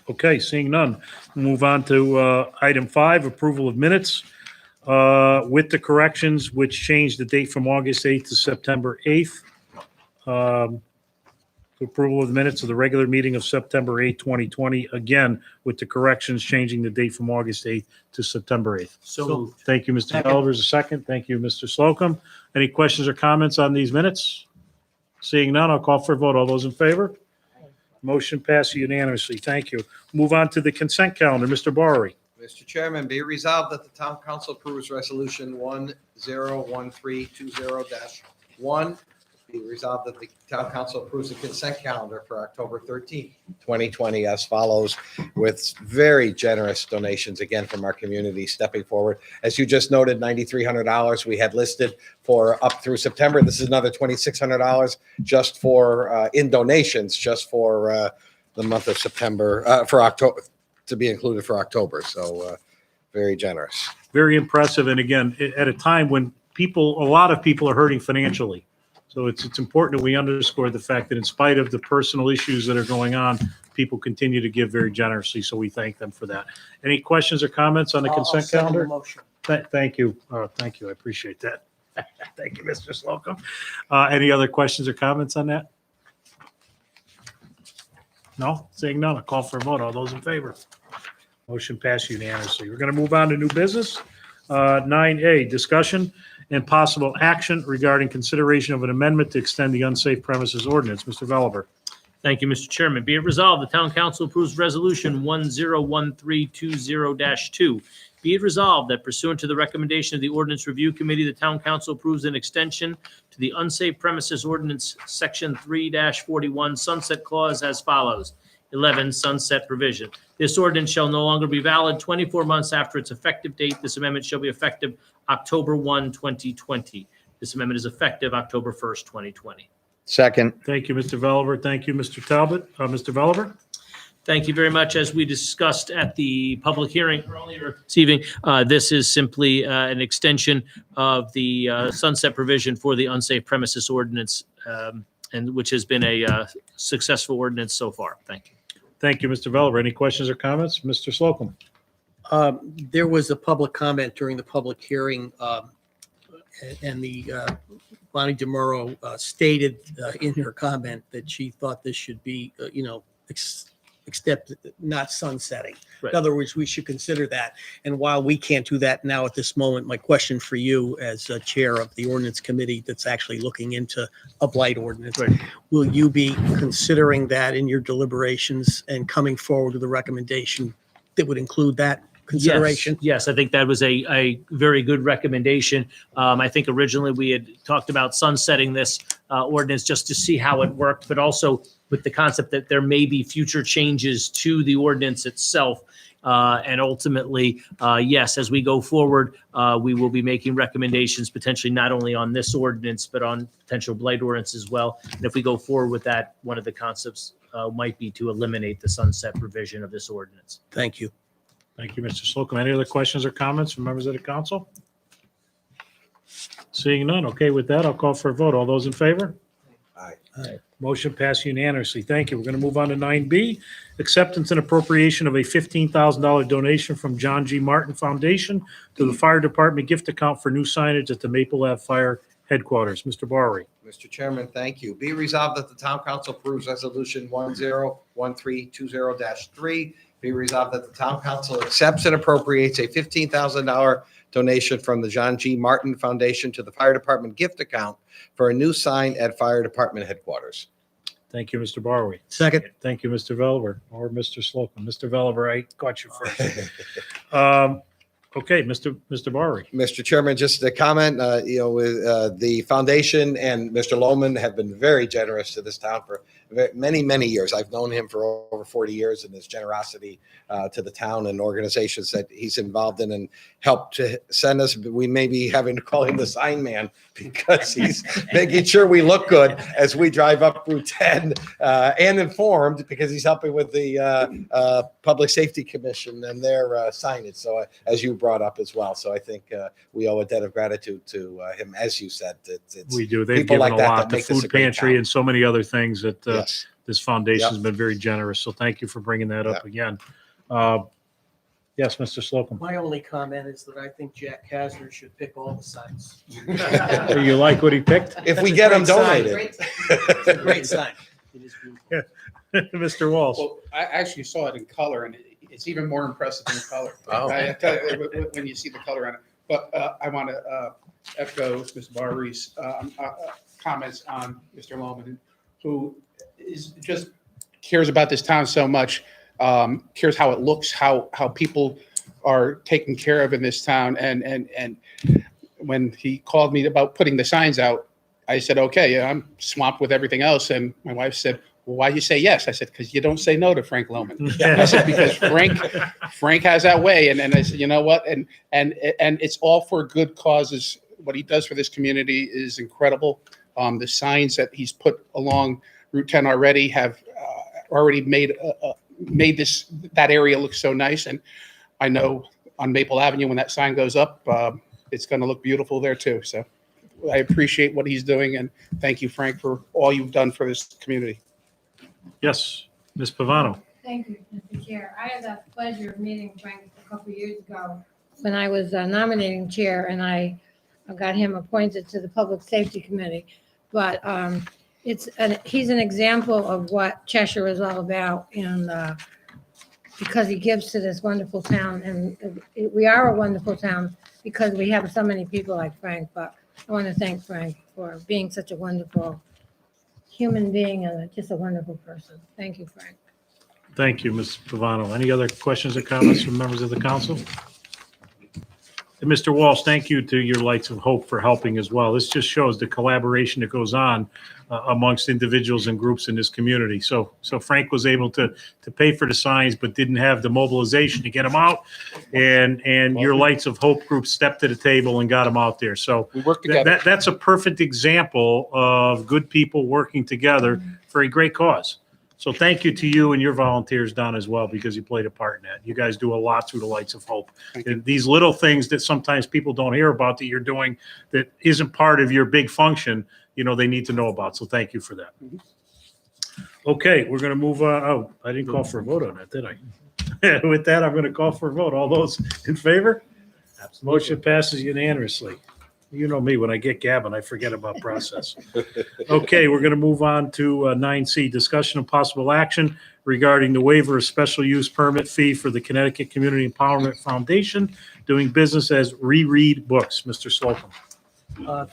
Okay, seeing none. We'll move on to item 5, approval of minutes with the corrections which changed the date from August 8th to September 8th. Approval of the minutes of the regular meeting of September 8th, 2020, again, with the corrections changing the date from August 8th to September 8th. So moved. Thank you, Mr. Delvers, a second. Thank you, Mr. Slocum. Any questions or comments on these minutes? Seeing none, I'll call for a vote. All those in favor? Motion passes unanimously. Thank you. Move on to the consent calendar. Mr. Barry. Mr. Chairman, be it resolved that the town council approves resolution 101320-1. Be resolved that the town council approves the consent calendar for October 13th, 2020 as follows, with very generous donations again from our community stepping forward. As you just noted, $9,300 we had listed for up through September. This is another $2,600 just for in donations just for the month of September, for October, to be included for October. So very generous. Very impressive. And again, at a time when a lot of people are hurting financially. So it's important that we underscore the fact that in spite of the personal issues that are going on, people continue to give very generously. So we thank them for that. Any questions or comments on the consent calendar? Thank you. Thank you. I appreciate that. Thank you, Mr. Slocum. Any other questions or comments on that? No? Seeing none, I'll call for a vote. All those in favor? Motion passed unanimously. We're going to move on to new business. 9A, discussion and possible action regarding consideration of an amendment to extend the unsafe premises ordinance. Mr. Veliver. Thank you, Mr. Chairman. Be it resolved, the town council approves resolution 101320-2. Be it resolved that pursuant to the recommendation of the Ordinance Review Committee, the town council approves an extension to the unsafe premises ordinance, section 3-41, sunset clause as follows. 11, sunset provision. This ordinance shall no longer be valid 24 months after its effective date. This amendment shall be effective October 1, 2020. This amendment is effective October 1st, 2020. Second. Thank you, Mr. Veliver. Thank you, Mr. Talbot. Mr. Veliver? Thank you very much. As we discussed at the public hearing earlier this evening, this is simply an extension of the sunset provision for the unsafe premises ordinance, and which has been a successful ordinance so far. Thank you. Thank you, Mr. Veliver. Any questions or comments? Mr. Slocum? There was a public comment during the public hearing, and the Bonnie DeMuro stated in her comment that she thought this should be, except not sunsetting. Right. In other words, we should consider that. And while we can't do that now at this moment, my question for you as chair of the ordinance committee that's actually looking into a blight ordinance, Right. will you be considering that in your deliberations and coming forward with a recommendation that would include that consideration? Yes, I think that was a very good recommendation. I think originally we had talked about sunsetting this ordinance just to see how it worked, but also with the concept that there may be future changes to the ordinance itself. And ultimately, yes, as we go forward, we will be making recommendations potentially not only on this ordinance, but on potential blight ordinance as well. And if we go forward with that, one of the concepts might be to eliminate the sunset provision of this ordinance. Thank you. Thank you, Mr. Slocum. Any other questions or comments from members of the council? Seeing none. Okay, with that, I'll call for a vote. All those in favor? Aye. Motion passed unanimously. Thank you. We're going to move on to 9B, acceptance and appropriation of a $15,000 donation from John G. Martin Foundation to the Fire Department gift account for new signage at the Maple Ave Fire Headquarters. Mr. Barry. Mr. Chairman, thank you. Be resolved that the town council approves resolution 101320-3. Be resolved that the town council accepts and appropriates a $15,000 donation from the John G. Martin Foundation to the Fire Department gift account for a new sign at Fire Department headquarters. Thank you, Mr. Barry. Second. Thank you, Mr. Veliver, or Mr. Slocum. Mr. Veliver, I caught you first. Okay, Mr. Barry. Mr. Chairman, just a comment, with the foundation and Mr. Lohman have been very generous to this town for many, many years. I've known him for over 40 years, and his generosity to the town and organizations that he's involved in and helped to send us. We may be having to call him the sign man because he's making sure we look good as we drive up Route 10 and informed because he's helping with the Public Safety Commission and their signage. So as you brought up as well. So I think we owe a debt of gratitude to him, as you said. We do. They've people given like a that lot. that The make this a food great pantry town. and so many other things that Yes. this foundation's been very generous. So thank you for bringing that up again. Yes, Mr. Slocum. My only comment is that I think Jack Kasner should pick all the signs. Do you like what he picked? If we get them donated. It's a great sign. It is beautiful. Mr. Walsh. Well, I actually saw it in color, and it's even more impressive in color. Oh. I tell you, when you see the color on it. But I want to echo Ms. Barry's comments on Mr. Lohman, who is just cares about this town so much, cares how it looks, how people are taken care of in this town. And when he called me about putting the signs out, I said, okay, yeah, I'm swamped with everything else. And my wife said, well, why you say yes? I said, because you don't say no to Frank Lohman. I said, because Frank has that way. And I said, you know what? And it's all for good causes. What he does for this community is incredible. The signs that he's put along Route 10 already have already made that area look so nice. And I know on Maple Avenue, when that sign goes up, it's going to look beautiful there too. So I appreciate what he's doing. And thank you, Frank, for all you've done for this community. Yes, Ms. Pavano. Thank you, Mr. Chair. I had the pleasure of meeting Frank a couple years ago when I was nominating chair, and I got him appointed to the Public Safety Committee. But he's an example of what Cheshire is all about, and because he gives to this wonderful town, and we are a wonderful town because we have so many people like Frank. But I want to thank Frank for being such a wonderful human being and just a wonderful person. Thank you, Frank. Thank you, Ms. Pavano. Any other questions or comments from members of the council? And Mr. Walsh, thank you to your Lights of Hope for helping as well. This just shows the collaboration that goes on amongst individuals and groups in this community. So Frank was able to pay for the signs, but didn't have the mobilization to get them out. And your Lights of Hope group stepped to the table and got them out there. So We work together. that's a perfect example of good people working together for a great cause. So thank you to you and your volunteers, Don, as well, because you played a part in that. You guys do a lot through the Lights of Hope. And these little things that sometimes people don't hear about that you're doing that isn't part of your big function, they need to know about. So thank you for that. Okay, we're going to move on. Oh, I didn't call for a vote on that, did I? With that, I'm going to call for a vote. All those in favor? Motion passes unanimously. You know me, when I get gabbing, I forget about process. Okay, we're going to move on to 9C, discussion of possible action regarding the waiver of special use permit fee for the Connecticut Community Empowerment Foundation doing business as Reread Books. Mr. Slocum.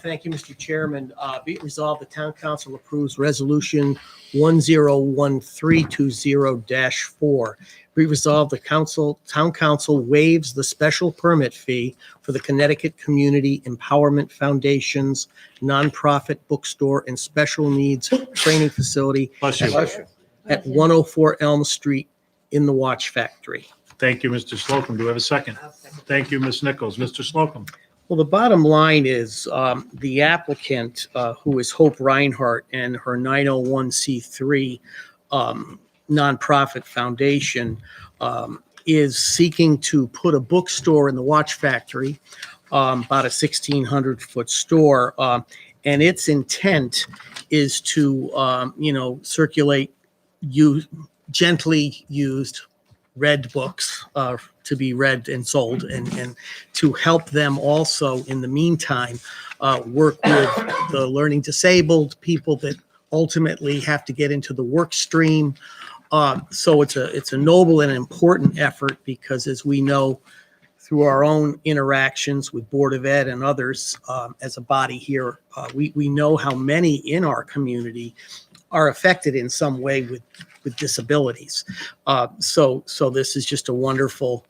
Thank you, Mr. Chairman. Be it resolved, the town council approves resolution 101320-4. Be resolved, the town council waives the special permit fee for the Connecticut Community Empowerment Foundation's nonprofit bookstore and special needs training facility Bless you. at 104 Elm Street in the Watch Factory. Thank you, Mr. Slocum. Do we have a second? Thank you, Ms. Nichols. Mr. Slocum. Well, the bottom line is the applicant, who is Hope Reinhardt, and her 901c3 nonprofit foundation is seeking to put a bookstore in the Watch Factory, about a 1,600-foot store. And its intent is to, circulate gently used read books to be read and sold, and to help them also in the meantime work with the learning disabled people that ultimately have to get into the work stream. So it's a noble and important effort because, as we know through our own interactions with Board of Ed and others as a body here, we know how many in our community are affected in some way with disabilities. So this is just a wonderful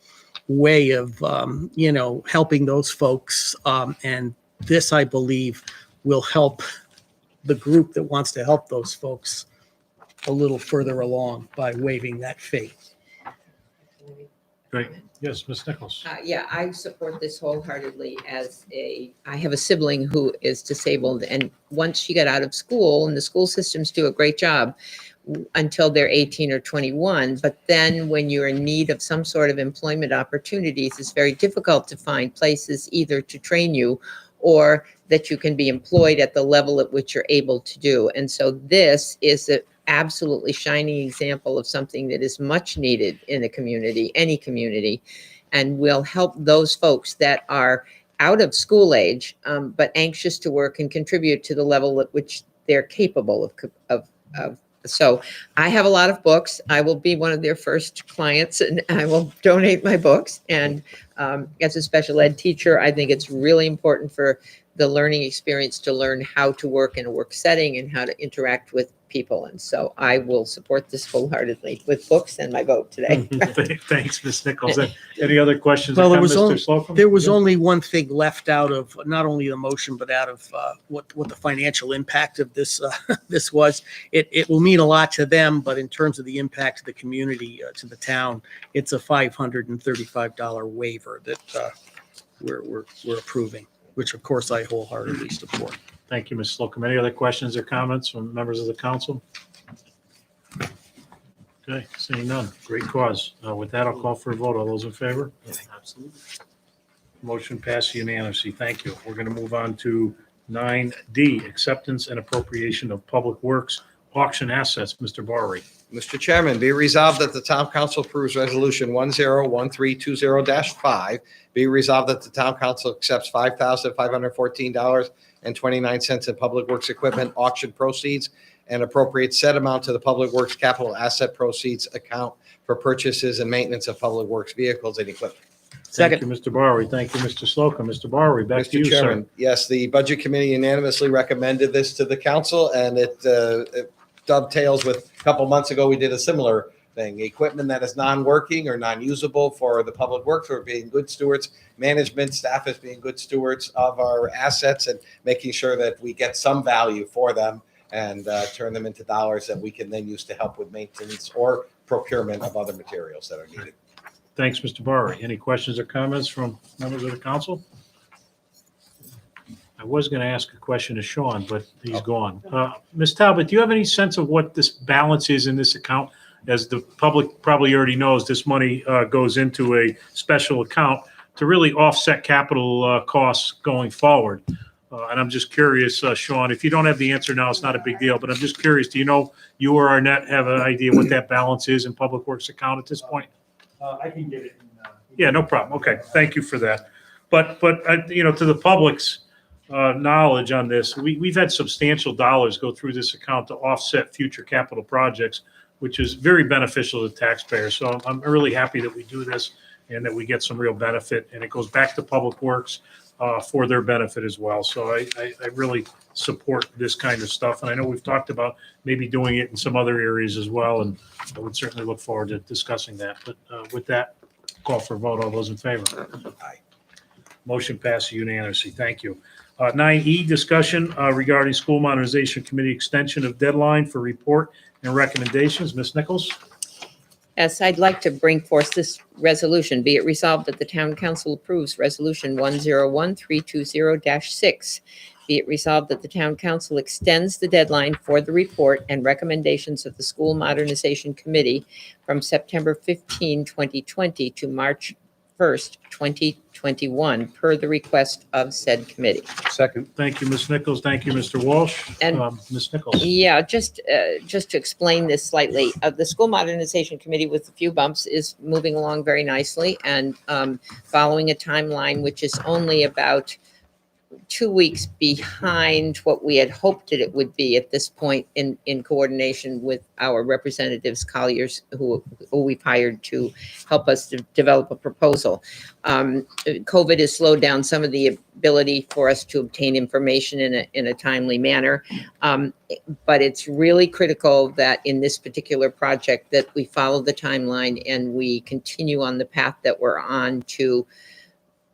way of, helping those folks. And this, I believe, will help the group that wants to help those folks a little further along by waiving that fee. Great. Yes, Ms. Nichols. Yeah, I support this wholeheartedly. I have a sibling who is disabled, and once she got out of school, and the school systems do a great job until they're 18 or 21, but then when you're in need of some sort of employment opportunities, it's very difficult to find places either to train you or that you can be employed at the level at which you're able to do. And so this is absolutely shining example of something that is much needed in a community, any community, and will help those folks that are out of school age, but anxious to work and contribute to the level at which they're capable of. So I have a lot of books. I will be one of their first clients, and I will donate my books. And as a special ed teacher, I think it's really important for the learning experience to learn how to work in a work setting and how to interact with people. And so I will support this wholeheartedly with books and my vote today. Thanks, Ms. Nichols. Any other questions? Well, or there was comments, only, Mr. Slocum? there was Yeah. only one thing left out of not only the motion, but out of what the financial impact of this this was. It will mean a lot to them, but in terms of the impact to the community, to the town, it's a $535 waiver that we're approving, which of course I wholeheartedly support. Thank you, Ms. Slocum. Any other questions or comments from members of the council? Okay, seeing none. Great cause. With that, I'll call for a vote. All those in favor? Absolutely. Motion passed unanimously. Thank you. We're going to move on to 9D, acceptance and appropriation of public works auction assets. Mr. Barry. Mr. Chairman, be resolved that the town council approves resolution 101320-5. Be resolved that the town council accepts $5,514.29 in public works equipment auction proceeds and appropriates said amount to the public works capital asset proceeds account for purchases and maintenance of public works vehicles and equipment. Thank you, Mr. Barry. Thank you, Mr. Slocum. Mr. Barry, back to Mr. you, sir. Chairman, yes, the Budget Committee unanimously recommended this to the council, and it dovetails with, a couple months ago, we did a similar thing. Equipment that is non-working or non-usable for the public works, for being good stewards, management staff is being good stewards of our assets and making sure that we get some value for them and turn them into dollars that we can then use to help with maintenance or procurement of other materials that are needed. Thanks, Mr. Barry. Any questions or comments from members of the council? I was going to ask a question to Sean, but he's gone. Ms. Talbot, do you have any sense of what this balance is in this account? As the public probably already knows, this money goes into a special account to really offset capital costs going forward. And I'm just curious, Sean, if you don't have the answer now, it's not a big deal, but I'm just curious, do you know, you or Arnett have an idea what that balance is in public works account at this point? I can get it. Yeah, no problem. Okay, thank you for that. But you know, to the public's knowledge on this, we've had substantial dollars go through this account to offset future capital projects, which is very beneficial to taxpayers. So I'm really happy that we do this and that we get some real benefit, and it goes back to Public Works for their benefit as well. So I really support this kind of stuff. And I know we've talked about maybe doing it in some other areas as well, and I would certainly look forward to discussing that. But with that, call for a vote. All those in favor? Aye. Motion passes unanimously. Thank you. 9E, discussion regarding School Modernization Committee extension of deadline for report and recommendations. Ms. Nichols? Yes, I'd like to bring forth this resolution. Be it resolved that the town council approves resolution 101320-6. Be it resolved that the town council extends the deadline for the report and recommendations of the School Modernization Committee from September 15, 2020 to March 1st, 2021, per the request of said committee. Second. Thank you, Ms. Nichols. Thank you, Mr. Walsh. And- Ms. Nichols? Yeah, just to explain this slightly, the School Modernization Committee with a few bumps is moving along very nicely and following a timeline which is only about 2 weeks behind what we had hoped that it would be at this point in coordination with our representatives, Colliers, who we've hired to help us to develop a proposal. COVID has slowed down some of the ability for us to obtain information in a timely manner. But it's really critical that in this particular project that we follow the timeline and we continue on the path that we're on to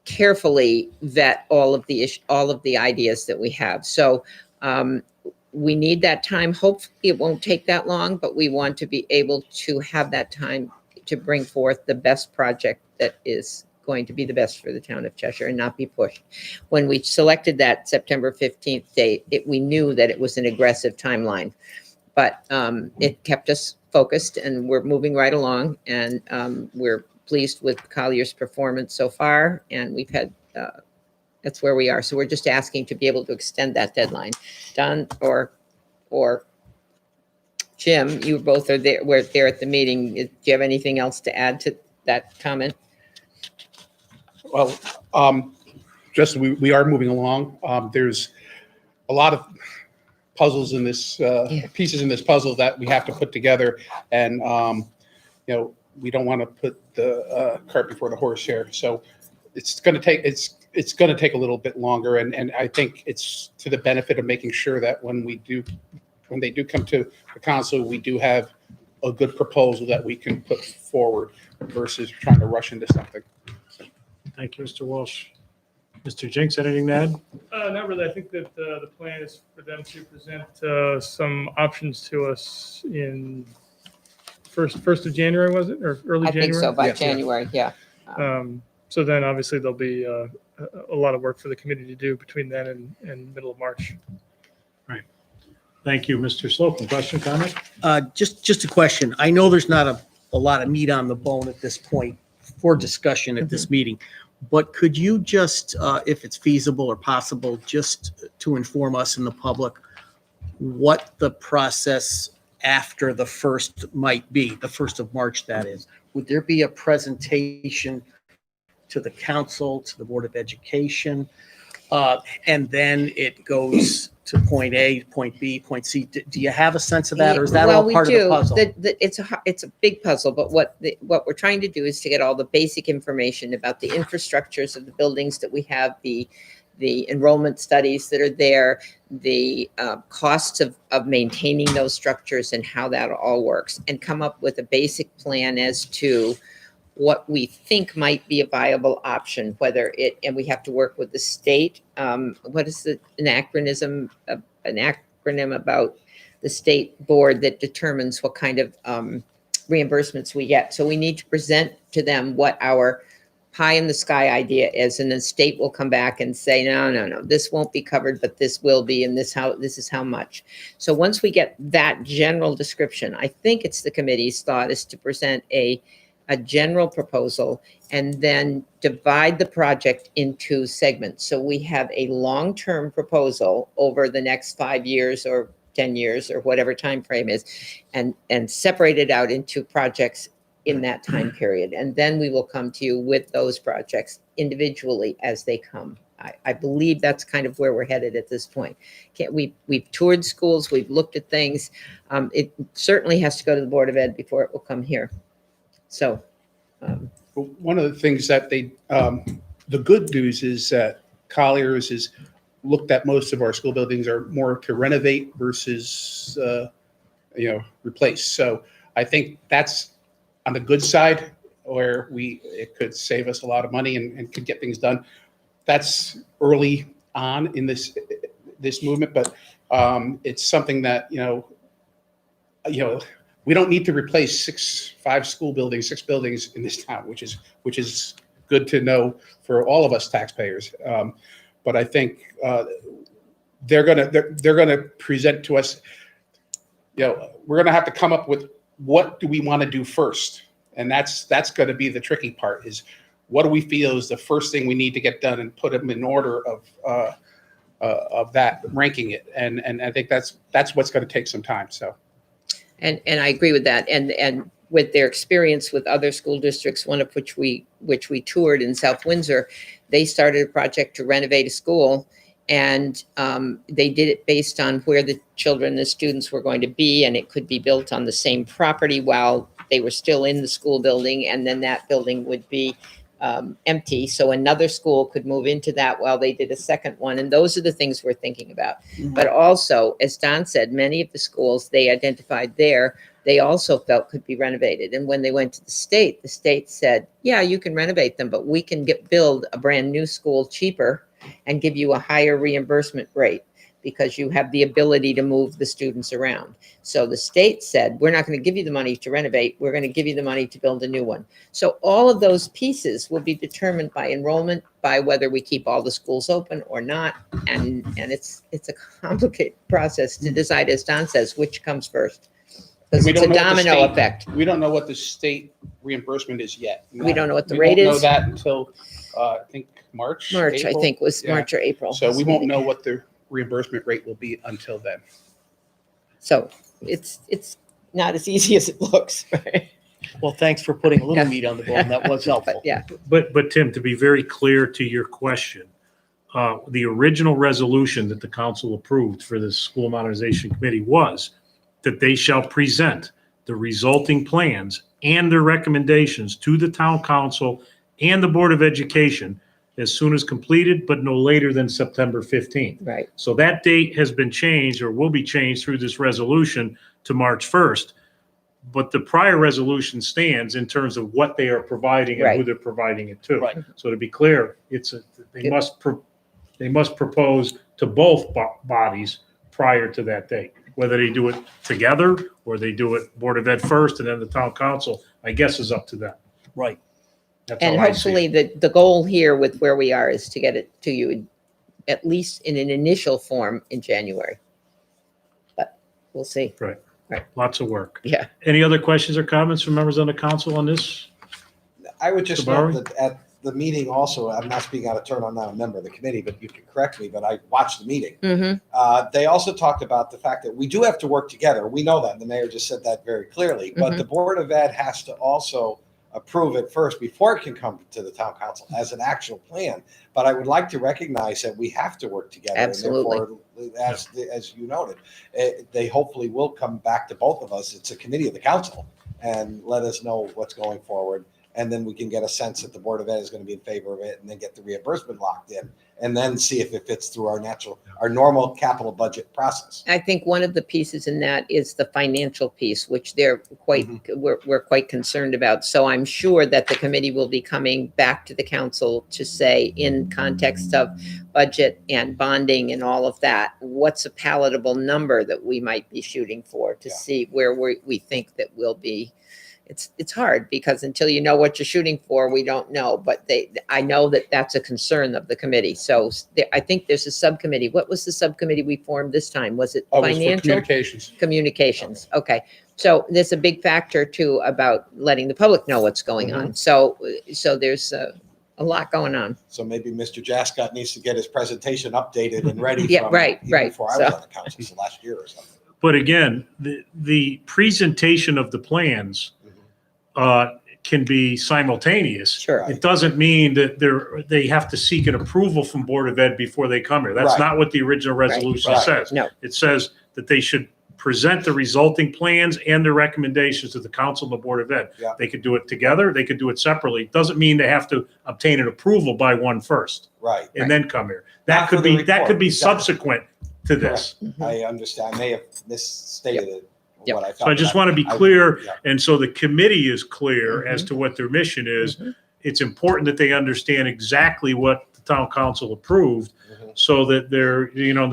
carefully vet all of the ideas that we have. So we need that time. Hopefully it won't take that long, but we want to be able to have that time to bring forth the best project that is going to be the best for the town of Cheshire and not be pushed. When we selected that September 15th date, we knew that it was an aggressive timeline, but it kept us focused and we're moving right along, and we're pleased with Collier's performance so far, and we've had, that's where we are. So we're just asking to be able to extend that deadline. Don or Jim, you both were there at the meeting. Do you have anything else to add to that comment? Well, just we are moving along. There's a lot of puzzles in this, pieces in this puzzle that we have to put together. And, we don't want to put the cart before the horse here. So it's going to take, it's going to take a little bit longer. And I think it's to the benefit of making sure that when they do come to the council, we do have a good proposal that we can put forward versus trying to rush into something. Thank you, Mr. Walsh. Mr. Jinks, anything to add? Not really. I think that the plan is for them to present some options to us in first of January, was it, or early I January? think so, by Yeah. January, yeah. So then obviously there'll be a lot of work for the committee to do between then and middle of March. Thank you, Mr. Slocum. Question, comment? Just a question. I know there's not a lot of meat on the bone at this point for discussion at this meeting, but could you just, if it's feasible or possible, just to inform us and the public what the process after the first might be, the 1st of March, that is? Would there be a presentation to the council, to the Board of Education, and then it goes to point A, point B, point C? Do you have a sense of that, or is that all part of the puzzle? It's a big puzzle, but what we're trying to do is to get all the basic information about the infrastructures of the buildings that we have, the enrollment studies that are there, the costs of maintaining those structures and how that all works, and come up with a basic plan as to what we think might be a viable option, and we have to work with the state. What is an acronym about the state board that determines what kind of reimbursements we get? So we need to present to them what our pie in the sky idea is, and the state will come back and say, no, this won't be covered, but this will be, and this is how much. So once we get that general description, I think it's the committee's thought is to present a general proposal and then divide the project into segments. So we have a long-term proposal over the next 5 years or 10 years or whatever time frame is, and separate it out into projects in that time period. And then we will come to you with those projects individually as they come. I believe that's kind of where we're headed at this point. We've toured schools, we've looked at things. It certainly has to go to the Board of Ed before it will come here. So, one of the things that the good news is that Colliers has looked at most of our school buildings are more to renovate versus, replace. So I think that's on the good side where it could save us a lot of money and could get things done. That's early on in this movement, but it's something that, we don't need to replace 6 buildings in this town, which is good to know for all of us taxpayers. But I think they're gonna present to us. We're gonna have to come up with what do we want to do first, and that's going to be the tricky part. Is what do we feel is the first thing we need to get done, and put them in order of that, ranking it. And I think that's what's going to take some time. So. And I agree with that. And with their experience with other school districts, one of which we toured in South Windsor, they started a project to renovate a school, and they did it based on where the children, the students were going to be, and it could be built on the same property while they were still in the school building, and then that building would be empty, so another school could move into that while they did a second one. And those are the things we're thinking about. But also, as Don said, many of the schools they identified there, they also felt could be renovated. And when they went to the state said, yeah, you can renovate them, but we can build a brand new school cheaper and give you a higher reimbursement rate because you have the ability to move the students around. So the state said, we're not going to give you the money to renovate, we're going to give you the money to build a new one. So all of those pieces will be determined by enrollment, by whether we keep all the schools open or not. And it's a complicated process to decide, as Don says, which comes first. Because it's a domino effect. We don't know what the state reimbursement is yet. We don't know what the rate is. We won't know that until, I think, March, March, April? I think was Yeah. March or April. So we won't know what the reimbursement rate will be until then. So it's not as easy as it looks. Right? Well, thanks for putting a little Yeah. meat on the bone. That was helpful. But yeah, But Tim, to be very clear to your question, the original resolution that the council approved for the School Modernization Committee was that they shall present the resulting plans and their recommendations to the town council and the Board of Education as soon as completed, but no later than September 15th. right. So that date has been changed or will be changed through this resolution to March 1st. But the prior resolution stands in terms of what they are providing and who Right. they're providing it to. Right. So to be clear, they must propose to both bodies prior to that date. Whether they do it together or they do it Board of Ed first and then the town council, I guess is up to them. Right. That's And how I see it. hopefully the goal here with where we are is to get it to you at least in an initial form in January. But we'll see. Lots of work. Yeah. Any other questions or comments from members on the council on this? I would just Sabari? note that at the meeting also, I'm not speaking out of turn, I'm not a member of the committee, but you can correct me, but I watched the meeting. Mm-hmm. They also talked about the fact that we do have to work together. We know that. The mayor just said that very clearly. But the Board of Ed has to also approve it first before it can come to the town council as an actual plan. But I would like to recognize that we have to work together. Absolutely. And therefore, as you noted, they hopefully will come back to both of us. It's a committee of the council and let us know what's going forward. And then we can get a sense that the Board of Ed is going to be in favor of it and then get the reimbursement locked in and then see if it fits through our normal capital budget process. I think one of the pieces in that is the financial piece, which they're quite, we're quite concerned about. So I'm sure that the committee will be coming back to the council to say, in context of budget and bonding and all of that, what's a palatable number that we might be shooting for to see where we think that we'll be. It's hard because until you know what you're shooting for, we don't know. But I know that that's a concern of the committee. So I think there's a subcommittee. What was the subcommittee we formed this time? Was it Oh, it was for financial? communications. Communications. Okay. So there's a big factor too about letting the public know what's going on. So there's a lot going on. So maybe Mr. Jascott needs to get his presentation updated and ready. Yeah, from right, even right. Before I was So- on the council, so last year or something. But again, the presentation of the plans can be simultaneous. Sure. It doesn't mean that they have to seek an approval from Board of Ed before they come here. That's Right. not what the original resolution Right. says. No. It says that they should present the resulting plans and their recommendations to the council and the Board of Ed. Yeah. They could do it together, they could do it separately. Doesn't mean they have to obtain an approval by one first Right. and then come here. Not That for could the be, that report, could be exactly. subsequent to this. I understand. I may have misstated it, Yep. what I thought. So I just want to be I- clear, yeah. and so the committee is clear as to what their mission is. It's important that they understand exactly what the town council approved, so that they're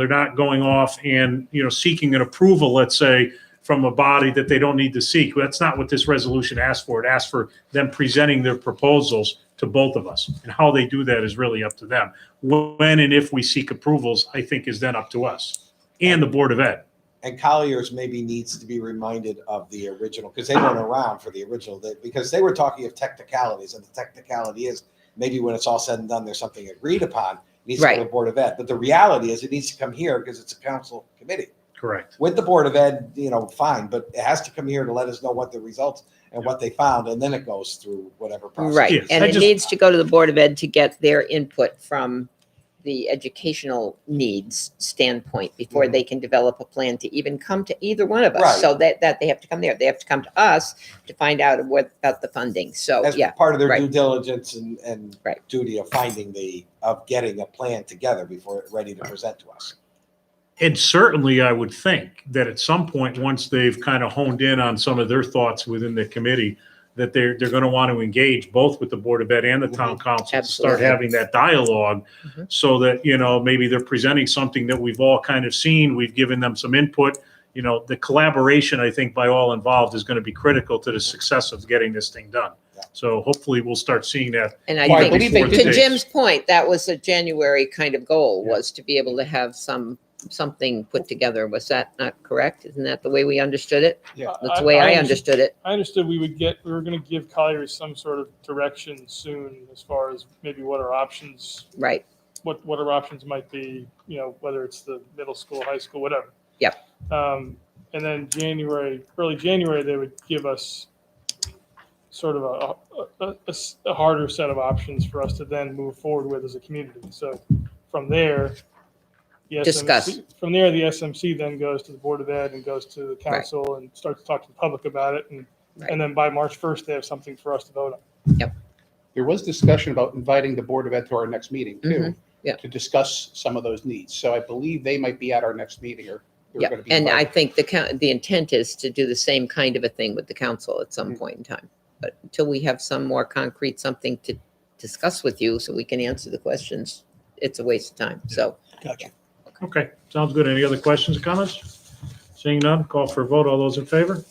not going off and, seeking an approval, let's say, from a body that they don't need to seek. That's not what this resolution asks for. It asks for them presenting their proposals to both of us. And how they do that is really up to them. When and if we seek approvals, I think is then up to us and the Board of Ed. And Colliers maybe needs to be reminded of the original, because they weren't around for the original, because they were talking of technicalities, and the technicality is maybe when it's all said and done, there's something agreed upon, it needs to go to the Board of Ed. But the reality is it needs to come here because it's a council committee. Correct. With the Board of Ed, fine, but it has to come here to let us know what the results and what they found, and then it goes through whatever process. Right. Yes, And I it just- needs to go to the Board of Ed to get their input from the educational needs standpoint before they can develop a plan to even come to either one of us. Right. So that they have to come there. They have to come to us to find out about the funding. So, As yeah. part of their right. due diligence and Right. duty of of getting a plan together before it's ready to present to us. And certainly, I would think that at some point, once they've kind of honed in on some of their thoughts within the committee, that they're going to want to engage both with the Board of Ed and the town council to start Absolutely. having that dialogue, so that, maybe they're presenting something that we've all kind of seen, we've given them some input. The collaboration, I think, by all involved is going to be critical to the success of getting this thing done. Yeah. So hopefully we'll start seeing that. And I Well, I think, believe they to did- Jim's point, that was a January kind of goal, Yeah. was to be able to have something put together. Was that not correct? Isn't that the way we understood it? Yeah. That's the way I understood it. I understood we were going to give Colliers some sort of direction soon as far as maybe what our options, Right. what our options might be, whether it's the middle school, high school, whatever. Yep. And then early January, they would give us sort of a harder set of options for us to then move forward with as a community. So from there, the Discuss. SMC, from there, the SMC then goes to the Board of Ed and goes to the council and starts to talk to the public about it. Right. And then by March 1st, they have something for us to vote on. There was discussion about inviting the Board of Ed to our next meeting too, Mhm, yeah. to discuss some of those needs. So I believe they might be at our next meeting or they're Yeah, going to be. and I invited. think the intent is to do the same kind of a thing with the council at some point in time. But until we have some more concrete, something to discuss with you so we can answer the questions, it's a waste of time. So, Gotcha. Okay, sounds good. Any other questions or comments? Seeing none, call for a vote. All those in favor?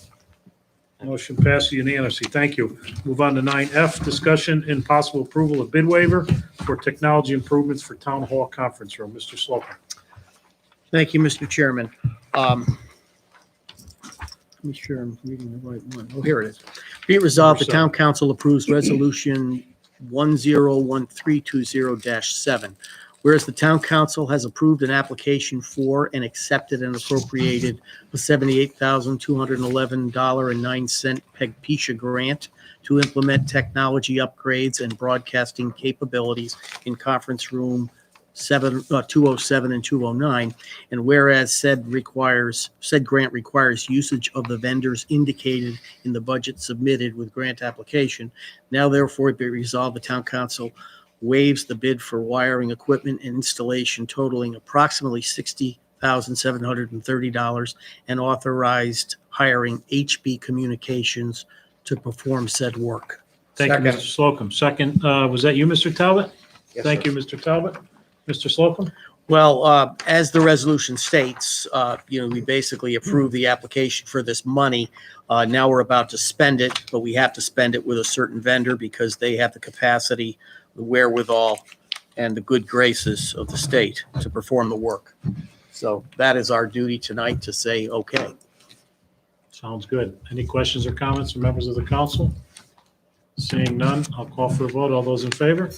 Motion passes unanimously. Thank you. Move on to 9F, discussion and possible approval of bid waiver for technology improvements for Town Hall Conference Room. Mr. Slocum. Thank you, Mr. Chairman. Make sure I'm reading the right one. Oh, here it is. Be it resolved, the town council approves resolution 101320-7. Whereas the town council has approved an application for and accepted and appropriated a $78,211.09 PEGPESA grant to implement technology upgrades and broadcasting capabilities in conference room 207 and 209. And whereas said grant requires usage of the vendors indicated in the budget submitted with grant application, now therefore be resolved, the town council waives the bid for wiring equipment and installation totaling approximately $60,730 and authorized hiring HB Communications to perform said work. Thank you, Second. Mr. Slocum. Second, was that you, Mr. Talbot? Yes, Thank sir. you, Mr. Talbot. Mr. Slocum? Well, as the resolution states, we basically approve the application for this money. Now we're about to spend it, but we have to spend it with a certain vendor because they have the capacity, the wherewithal, and the good graces of the state to perform the work. So that is our duty tonight to say, okay. Sounds good. Any questions or comments from members of the council? Seeing none, I'll call for a vote. All those in favor?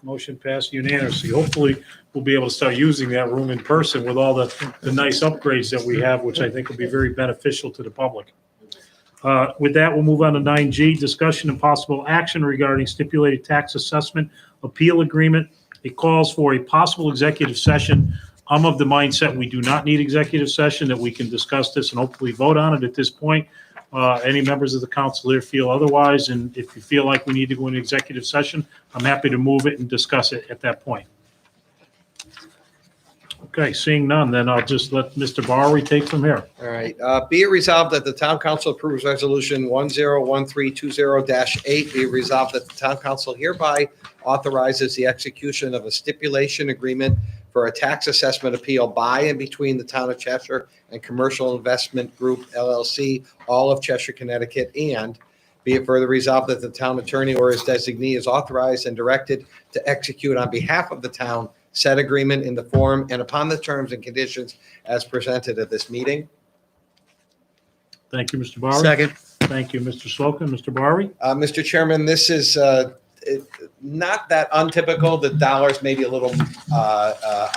Motion passed unanimously. Hopefully, we'll be able to start using that room in person with all the nice upgrades that we have, which I think will be very beneficial to the public. With that, we'll move on to 9G, discussion and possible action regarding stipulated tax assessment appeal agreement. It calls for a possible executive session. I'm of the mindset we do not need executive session, that we can discuss this and hopefully vote on it at this point. Any members of the council here feel otherwise, and if you feel like we need to go into executive session, I'm happy to move it and discuss it at that point. Okay, seeing none, then I'll just let Mr. Bowery take from here. All right. Be it resolved that the town council approves resolution 101320-8. Be it resolved that the town council hereby authorizes the execution of a stipulation agreement for a tax assessment appeal by and between the town of Cheshire and Commercial Investment Group LLC, all of Cheshire, Connecticut. And be it further resolved that the town attorney or his designee is authorized and directed to execute on behalf of the town said agreement in the form and upon the terms and conditions as presented at this meeting. Thank you, Mr. Bowery. Second. Thank you, Mr. Slocum. Mr. Bowery? Mr. Chairman, this is not that untypical. The dollars may be a little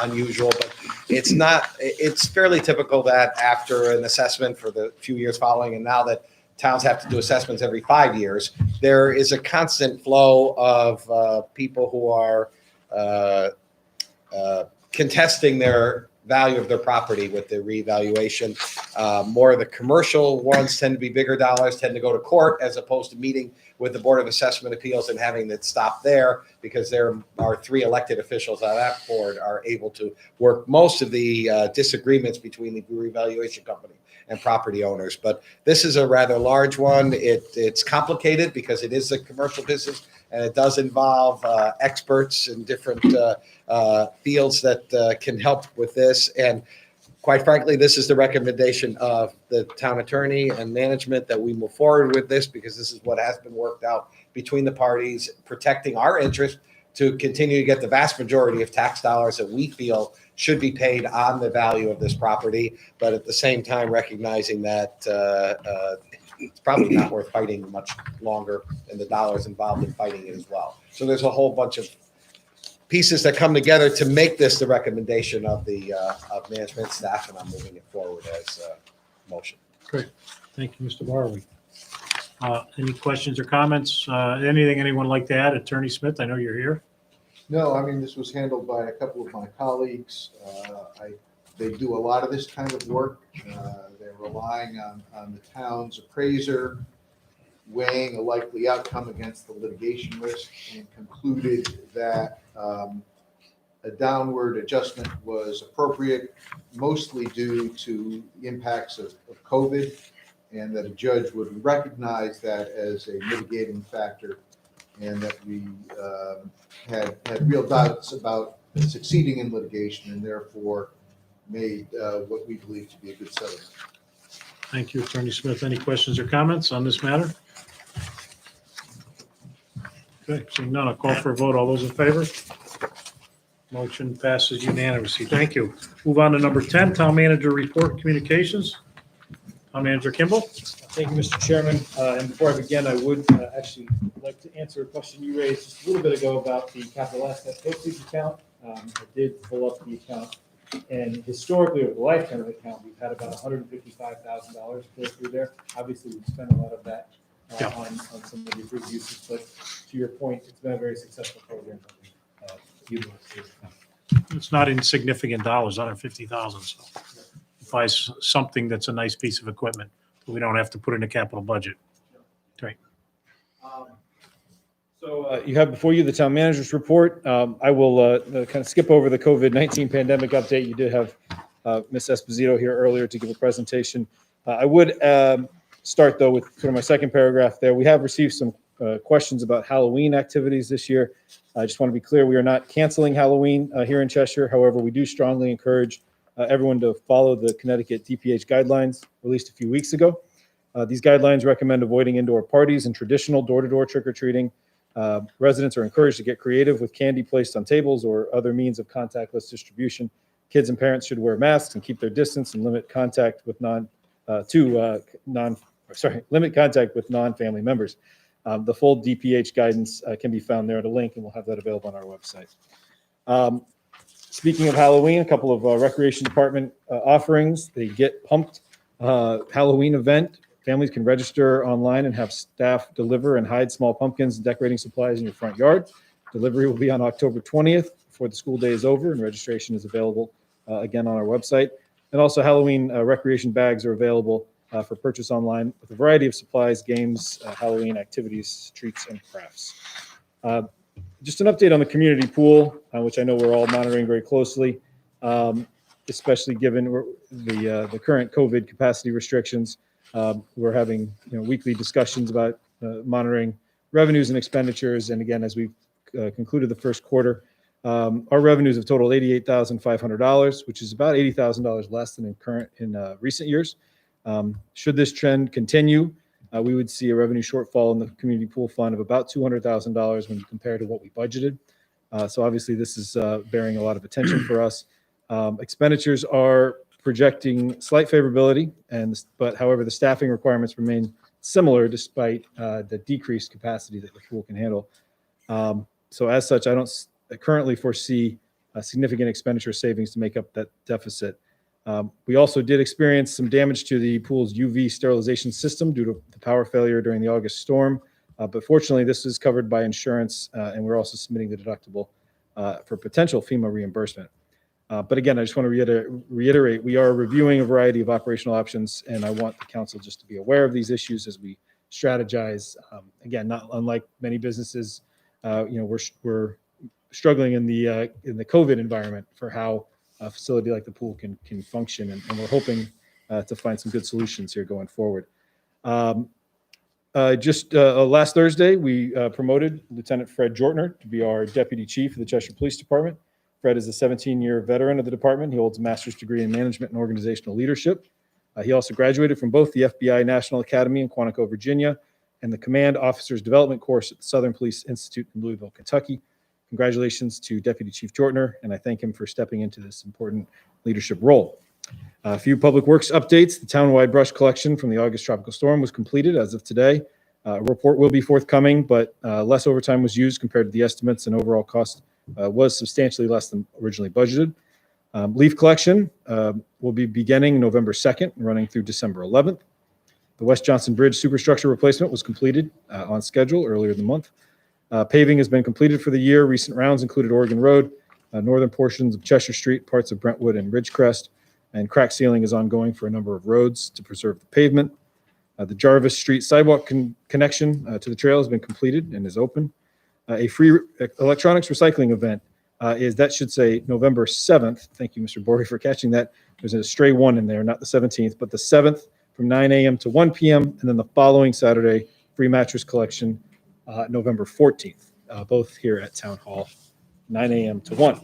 unusual, but it's fairly typical that after an assessment for the few years following, and now that towns have to do assessments every 5 years, there is a constant flow of people who are contesting their value of their property with the revaluation. More of the commercial ones tend to be bigger dollars, tend to go to court as opposed to meeting with the Board of Assessment Appeals and having it stop there, because there are 3 elected officials on that board are able to work most of the disagreements between the revaluation company and property owners. But this is a rather large one. It's complicated because it is a commercial business, and it does involve experts in different fields that can help with this. And quite frankly, this is the recommendation of the town attorney and management that we move forward with this, because this is what has been worked out between the parties, protecting our interest to continue to get the vast majority of tax dollars that we feel should be paid on the value of this property, but at the same time recognizing that it's probably not worth fighting much longer, and the dollars involved in fighting it as well. So there's a whole bunch of pieces that come together to make this the recommendation of the of management staff, and I'm moving it forward motion. Great. Thank you, Mr. Barley. Any questions or comments? Anything anyone like to add? Attorney Smith, I know you're here. No, I mean, this was handled by a couple of my colleagues. They do a lot of this kind of work. They're relying on the town's appraiser, weighing a likely outcome against the litigation risk, and concluded that a downward adjustment was appropriate, mostly due to the impacts of COVID, and that a judge would recognize that as a mitigating factor, and that we had real doubts about succeeding in litigation, and therefore made what we believe to be a good settlement. Thank you, Attorney Smith. Any questions or comments on this matter? Okay, seeing none, I'll call for a vote. All those in favor? Motion passes unanimously. Thank you. Move on to number 10, Town Manager Report Communications. Town Manager Kimball. Thank you, Mr. Chairman. And before I begin, I would actually like to answer a question you raised just a little bit ago about the capital asset proceeds account. I did pull up the account, and historically, over the lifetime of the account, we've had about $155,000 go through there. Obviously, we've spent a lot of that on some of the approved uses, but to your point, it's been a very successful program. It's not insignificant dollars, $150,000. So if I something that's a nice piece of equipment, we don't have to put in a capital budget. Great. So you have before you the town manager's report. I will kind of skip over the COVID-19 pandemic update. You did have Ms. Esposito here earlier to give a presentation. I would start though with sort of my second paragraph there. We have received some questions about Halloween activities this year. I just want to be clear, we are not canceling Halloween here in Cheshire. However, we do strongly encourage everyone to follow the Connecticut DPH guidelines released a few weeks ago. These guidelines recommend avoiding indoor parties and traditional door-to-door trick-or-treating. Residents are encouraged to get creative with candy placed on tables or other means of contactless distribution. Kids and parents should wear masks and keep their distance and limit contact with limit contact with non-family members. The full DPH guidance can be found there at a link, and we'll have that available on our website. Speaking of Halloween, a couple of Recreation Department offerings. The Get Pumped Halloween event. Families can register online and have staff deliver and hide small pumpkins and decorating supplies in your front yard. Delivery will be on October 20th before the school day is over, and registration is available again on our website. And also Halloween recreation bags are available for purchase online with a variety of supplies, games, Halloween activities, treats, and crafts. Just an update on the community pool, which I know we're all monitoring very closely, especially given the current COVID capacity restrictions. We're having weekly discussions about monitoring revenues and expenditures. And again, as we've concluded the first quarter, our revenues have totaled $88,500, which is about $80,000 less than in recent years. Should this trend continue, we would see a revenue shortfall in the community pool fund of about $200,000 when you compare to what we budgeted. So obviously this is bearing a lot of attention for us. Expenditures are projecting slight favorability, but however, the staffing requirements remain similar despite the decreased capacity that the pool can handle. So as such, I don't currently foresee significant expenditure savings to make up that deficit. We also did experience some damage to the pool's UV sterilization system due to the power failure during the August storm. But fortunately, this is covered by insurance, and we're also submitting the deductible for potential FEMA reimbursement. But again, I just want to reiterate, we are reviewing a variety of operational options, and I want the council just to be aware of these issues as we strategize. Again, not unlike many businesses, we're struggling in the COVID environment for how a facility like the pool can function, and we're hoping to find some good solutions here going forward. Last Thursday, we promoted Lieutenant Fred Jortner to be our Deputy Chief of the Cheshire Police Department. Fred is a 17-year veteran of the department. He holds a master's degree in management and organizational leadership. He also graduated from both the FBI National Academy in Quantico, Virginia, and the Command Officers Development Course at the Southern Police Institute in Louisville, Kentucky. Congratulations to Deputy Chief Jortner, and I thank him for stepping into this important leadership role. A few public works updates. The townwide brush collection from the August tropical storm was completed as of today. A report will be forthcoming, but less overtime was used compared to the estimates, and overall cost was substantially less than originally budgeted. Leaf collection will be beginning November 2nd and running through December 11th. The West Johnson Bridge superstructure replacement was completed on schedule earlier in the month. Paving has been completed for the year. Recent rounds included Oregon Road, northern portions of Cheshire Street, parts of Brentwood and Ridgecrest, and crack sealing is ongoing for a number of roads to preserve the pavement. The Jarvis Street sidewalk connection to the trail has been completed and is open. A free electronics recycling event that should say November 7th. Thank you, Mr. Borey, for catching that. There's a stray one in there, not the 17th, but the 7th from 9 a.m. to 1 p.m. And then the following Saturday, free mattress collection, November 14th, both here at Town Hall, 9 a.m. to 1.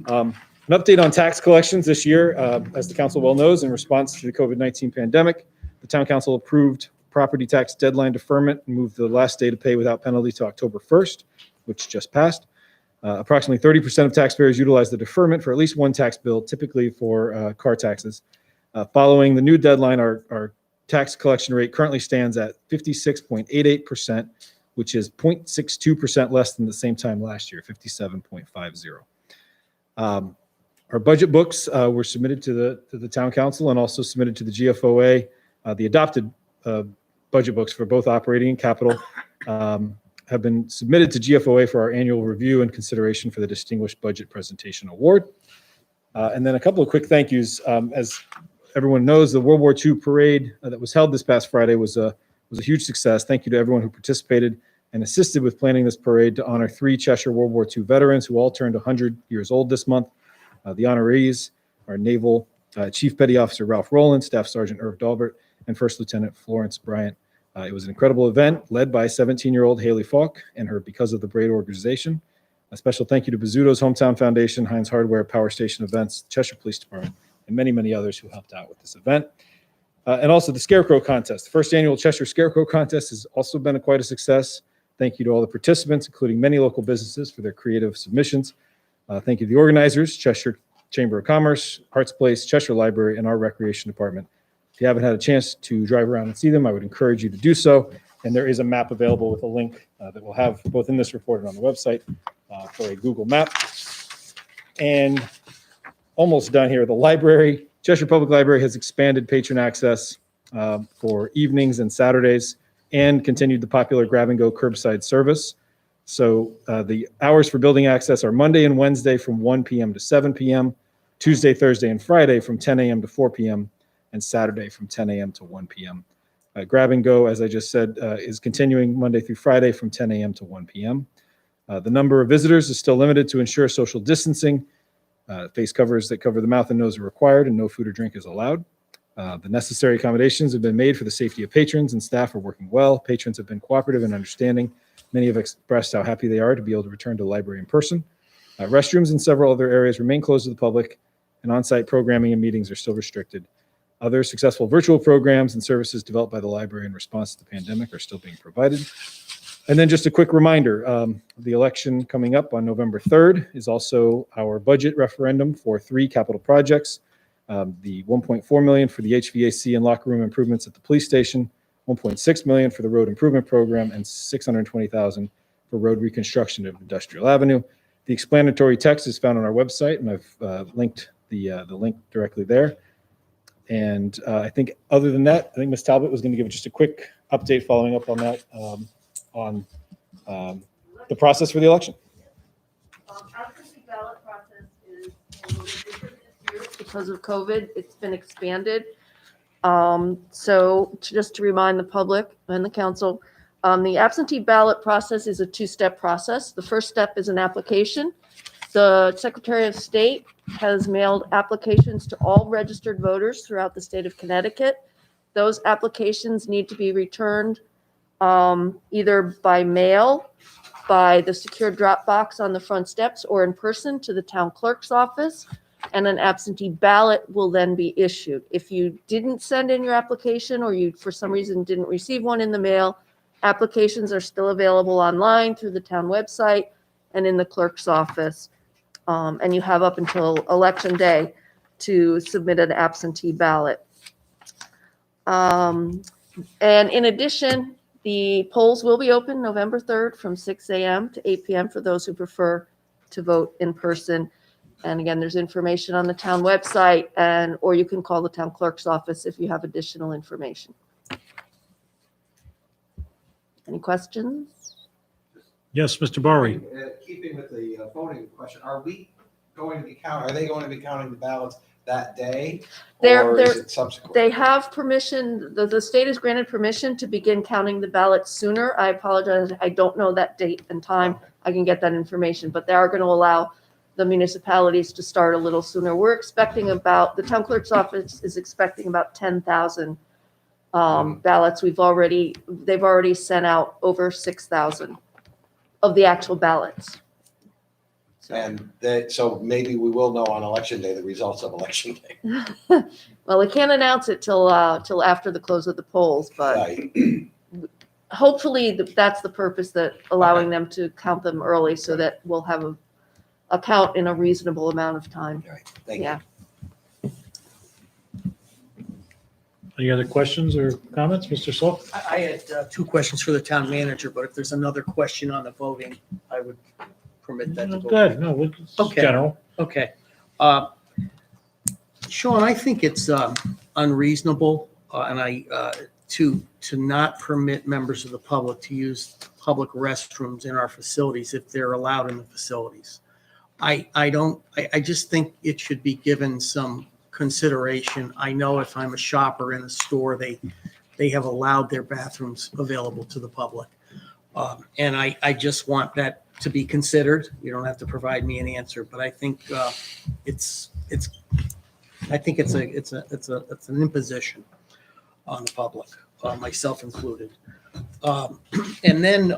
An update on tax collections this year. As the council well knows, in response to the COVID-19 pandemic, the town council approved property tax deadline deferment and moved the last day to pay without penalty to October 1st, which just passed. Approximately 30% of taxpayers utilize the deferment for at least one tax bill, typically for car taxes. Following the new deadline, our tax collection rate currently stands at 56.88%, which is 0.62% less than the same time last year, 57.50. Our budget books were submitted to the town council and also submitted to the GFOA. The adopted budget books for both operating and capital have been submitted to GFOA for our annual review and consideration for the Distinguished Budget Presentation Award. And then a couple of quick thank yous. As everyone knows, the World War II parade that was held this past Friday was a huge success. Thank you to everyone who participated and assisted with planning this parade to honor 3 Cheshire World War II veterans who all turned 100 years old this month. The honorees are Naval Chief Petty Officer Ralph Rowland, Staff Sergeant Irv Dalbert, and First Lieutenant Florence Bryant. It was an incredible event led by 17-year-old Haley Falk and her Because of the Braid organization. A special thank you to Bizzuto's Hometown Foundation, Heinz Hardware, Power Station Events, Cheshire Police Department, and many, many others who helped out with this event. And also the Scarecrow Contest. The first annual Cheshire Scarecrow Contest has also been quite a success. Thank you to all the participants, including many local businesses, for their creative submissions. Thank you to the organizers, Cheshire Chamber of Commerce, Hearts Place, Cheshire Library, and our Recreation Department. If you haven't had a chance to drive around and see them, I would encourage you to do so. And there is a map available with a link that we'll have both in this report and on the website for a Google map. And almost done here. The library, Cheshire Public Library, has expanded patron access for evenings and Saturdays and continued the popular grab-and-go curbside service. So the hours for building access are Monday and Wednesday from 1 p.m. to 7 p.m., Tuesday, Thursday, and Friday from 10 a.m. to 4 p.m., and Saturday from 10 a.m. to 1 p.m. Grab and Go, as I just said, is continuing Monday through Friday from 10 a.m. to 1 p.m. The number of visitors is still limited to ensure social distancing. Face covers that cover the mouth and nose are required, and no food or drink is allowed. The necessary accommodations have been made for the safety of patrons, and staff are working well. Patrons have been cooperative and understanding. Many have expressed how happy they are to be able to return to the library in person. Restrooms and several other areas remain closed to the public, and on-site programming and meetings are still restricted. Other successful virtual programs and services developed by the library in response to the pandemic are still being provided. And then just a quick reminder, the election coming up on November 3rd is also our budget referendum for 3 capital projects. The $1.4 million for the HVAC and locker room improvements at the police station, $1.6 million for the road improvement program, and $620,000 for road reconstruction of Industrial Avenue. The explanatory text is found on our website, and I've linked the link directly there. And I think other than that, I think Ms. Talbot was going to give just a quick update following up on that, on the process for the election. Absentee ballot process is a little different this year because of COVID. It's been expanded. So just to remind the public and the council, the absentee ballot process is a 2-step process. The first step is an application. The Secretary of State has mailed applications to all registered voters throughout the state of Connecticut. Those applications need to be returned either by mail, by the secure drop box on the front steps, or in person to the town clerk's office, and an absentee ballot will then be issued. If you didn't send in your application, or you for some reason didn't receive one in the mail, applications are still available online through the town website and in the clerk's office. And you have up until Election Day to submit an absentee ballot. And in addition, the polls will be open November 3rd from 6 a.m. to 8 p.m. for those who prefer to vote in person. And again, there's information on the town website or you can call the town clerk's office if you have additional information. Any questions? Yes, Mr. Barry. Keeping with the voting question, are they going to be counting the ballots that day? Or is it subsequent? They have permission, the state has granted permission to begin counting the ballots sooner. I apologize, I don't know that date and time. I can get that information, but they are going to allow the municipalities to start a little sooner. We're expecting the town clerk's office is expecting about 10,000 ballots. They've already sent out over 6,000 of the actual ballots. And so maybe we will know on election day, the results of election day. Well, they can't announce it till after the close of the polls, but Right. hopefully that's the purpose, that allowing them to count them early so that we'll have a count in a reasonable amount of time. All right. Thank you. Yeah. Any other questions or comments, Mr. Slow? I had two questions for the town manager, but if there's another question on the voting, I would permit that to go. Good, no, it's Okay. general. Okay. Sean, I think it's unreasonable to not permit members of the public to use public restrooms in our facilities if they're allowed in the facilities. I just think it should be given some consideration. I know if I'm a shopper in a store, they have allowed their bathrooms available to the public. And I just want that to be considered. You don't have to provide me an answer, but I think it's an imposition on the public, myself included. And then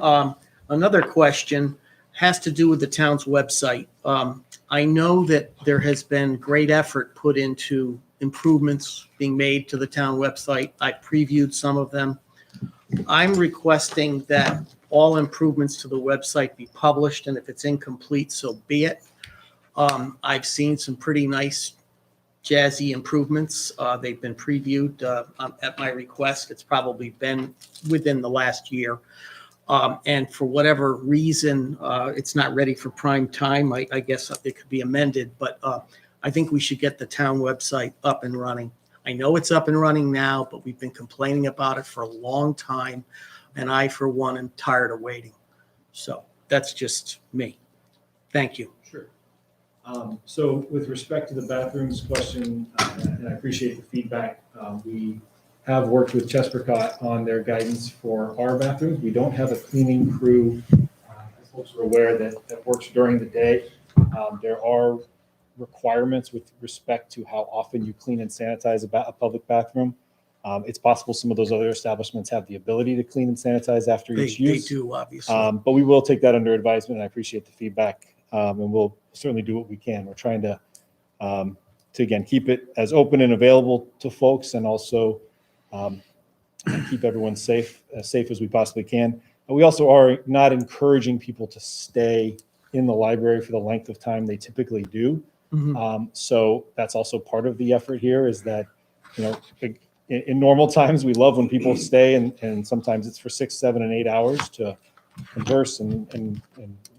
another question has to do with the town's website. I know that there has been great effort put into improvements being made to the town website. I previewed some of them. I'm requesting that all improvements to the website be published, and if it's incomplete, so be it. I've seen some pretty nice jazzy improvements. They've been previewed at my request. It's probably been within the last year. And for whatever reason, it's not ready for prime time. I guess it could be amended, but I think we should get the town website up and running. I know it's up and running now, but we've been complaining about it for a long time. And I, for one, am tired of waiting. So that's just me. Thank you. Sure. So with respect to the bathrooms question, and I appreciate the feedback, we have worked with Chespercott on their guidance for our bathrooms. We don't have a cleaning crew, as folks are aware, that works during the day. There are requirements with respect to how often you clean and sanitize a public bathroom. It's possible some of those other establishments have the ability to clean and sanitize after each use. They do, obviously. But we will take that under advisement, and I appreciate the feedback. And we'll certainly do what we can. We're trying to again, keep it as open and available to folks, and also keep everyone safe, as safe as we possibly can. And we also are not encouraging people to stay in the library for the length of time they typically do. So that's also part of the effort here, is that, in normal times, we love when people stay, and sometimes it's for 6, 7, and 8 hours to converse and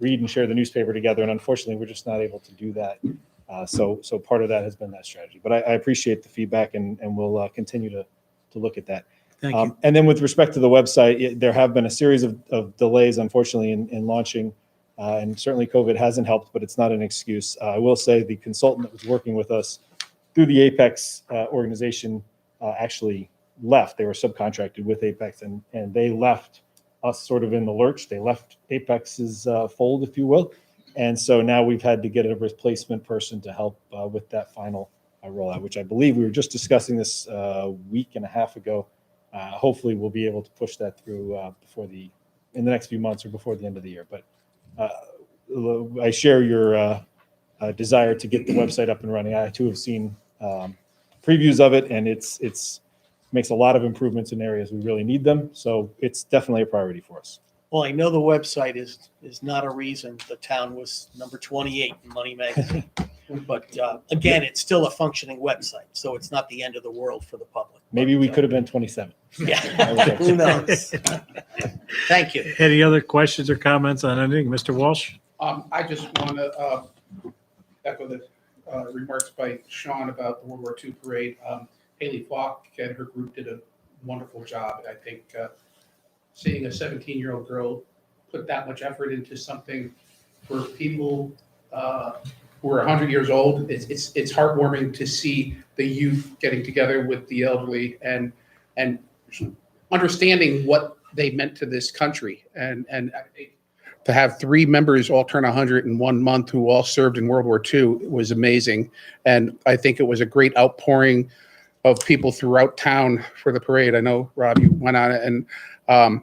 read and share the newspaper together. And unfortunately, we're just not able to do that. So part of that has been that strategy. But I appreciate the feedback, and we'll continue to look at that. Thank you. And then with respect to the website, there have been a series of delays, unfortunately, in launching. And certainly COVID hasn't helped, but it's not an excuse. I will say the consultant that was working with us through the Apex organization actually left. They were subcontracted with Apex, and they left us sort of in the lurch. They left Apex's fold, if you will. And so now we've had to get a replacement person to help with that final rollout, which I believe we were just discussing this a week and a half ago. Hopefully we'll be able to push that through in the next few months or before the end of the year. But I share your desire to get the website up and running. I too have seen previews of it, and it's makes a lot of improvements in areas we really need them. So it's definitely a priority for us. Well, I know the website is not a reason the town was number 28 in Money Magazine. But again, it's still a functioning website, so it's not the end of the world for the public. Maybe we could have been 27. Yeah, who knows? Thank you. Any other questions or comments on anything? Mr. Walsh? I just want to echo the remarks by Sean about the World War II parade. Haley Falk and her group did a wonderful job. I think seeing a 17-year-old girl put that much effort into something for people who are 100 years old, it's heartwarming to see the youth getting together with the elderly and understanding what they meant to this country. And to have 3 members all turn 100 in 1 month who all served in World War II was amazing. And I think it was a great outpouring of people throughout town for the parade. I know, Rob, you went on it, and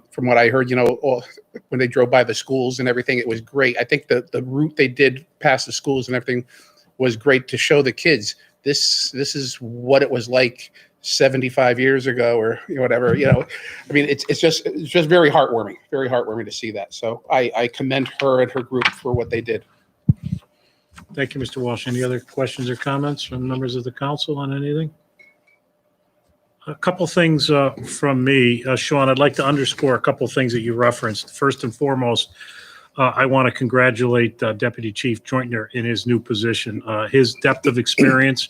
from what I heard, when they drove by the schools and everything, it was great. I think the route they did past the schools and everything was great to show the kids this is what it was like 75 years ago, or whatever. I mean, it's just very heartwarming to see that. So I commend her and her group for what they did. Thank you, Mr. Walsh. Any other questions or comments from members of the council on anything? A couple things from me, Sean. I'd like to underscore a couple things that you referenced. First and foremost, I want to congratulate Deputy Chief Jointner in his new position. His depth of experience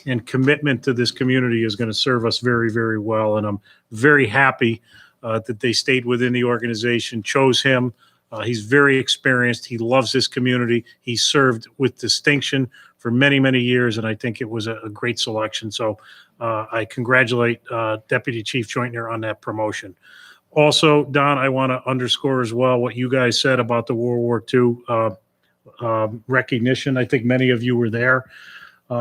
and commitment to this community is going to serve us very, very well. And I'm very happy that they stayed within the organization, chose him. He's very experienced. He loves this community. He served with distinction for many, many years, and I think it was a great selection. So I congratulate Deputy Chief Jointner on that promotion. Also, Don, I want to underscore as well what you guys said about the World War II recognition. I think many of you were there.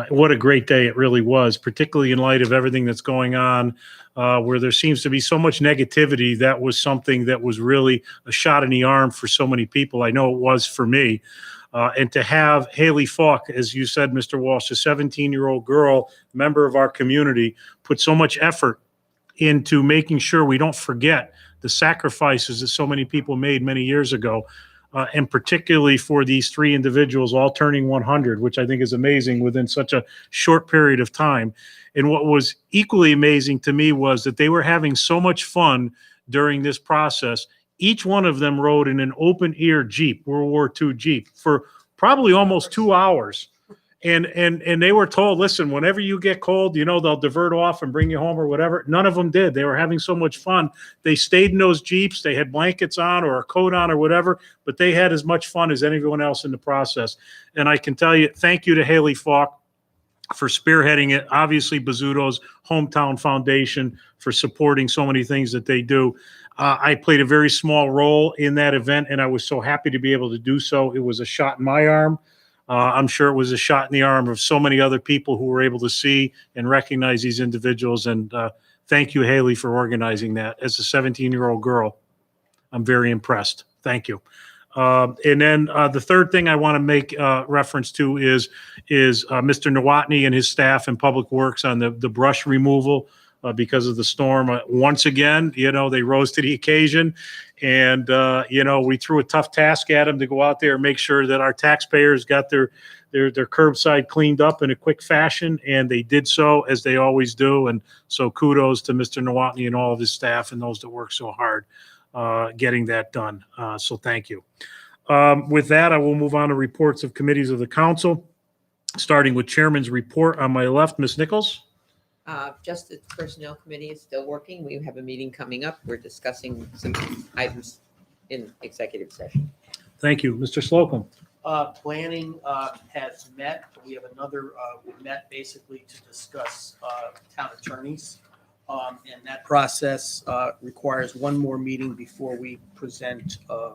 What a great day it really was, particularly in light of everything that's going on, where there seems to be so much negativity. That was something that was really a shot in the arm for so many people. I know it was for me. And to have Haley Falk, as you said, Mr. Walsh, a 17-year-old girl, member of our community, put so much effort into making sure we don't forget the sacrifices that so many people made many years ago. And particularly for these 3 individuals all turning 100, which I think is amazing within such a short period of time. And what was equally amazing to me was that they were having so much fun during this process. Each one of them rode in an open ear Jeep, World War II Jeep, for probably almost 2 hours. And they were told, listen, whenever you get cold, they'll divert off and bring you home or whatever. None of them did. They were having so much fun. They stayed in those Jeeps. They had blankets on or a coat on or whatever, but they had as much fun as anyone else in the process. And I can tell you, thank you to Haley Falk for spearheading it. Obviously, Bizzuto's Hometown Foundation for supporting so many things that they do. I played a very small role in that event, and I was so happy to be able to do so. It was a shot in my arm. I'm sure it was a shot in the arm of so many other people who were able to see and recognize these individuals. And thank you, Haley, for organizing that. As a 17-year-old girl, I'm very impressed. Thank you. And then the third thing I want to make reference to is Mr. Nowotny and his staff in Public Works on the brush removal because of the storm. Once again, they rose to the occasion. And, we threw a tough task at them to go out there and make sure that our taxpayers got their curbside cleaned up in a quick fashion. And they did so, as they always do. And so kudos to Mr. Nowotny and all of his staff and those that work so hard getting that done. So thank you. With that, I will move on to reports of committees of the council, starting with Chairman's report. On my left, Ms. Nichols. Just the Personnel Committee is still working. We have a meeting coming up. We're discussing some items in executive session. Thank you. Mr. Slocum. Planning has met. We have another, we met basically to discuss town attorneys. And that process requires one more meeting before we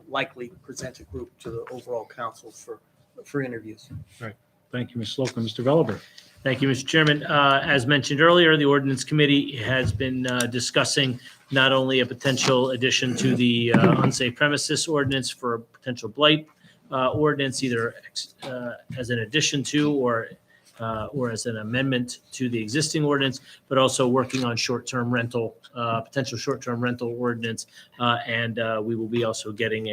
likely present a group to the overall council for interviews. Right. Thank you, Ms. Slocum. Mr. Veliver. Thank you, Mr. Chairman. As mentioned earlier, the Ordinance Committee has been discussing not only a potential addition to the unsafe premises ordinance for a potential blight ordinance, either as an addition to or as an amendment to the existing ordinance, but also working on short-term rental, potential short-term rental ordinance. And we will be also getting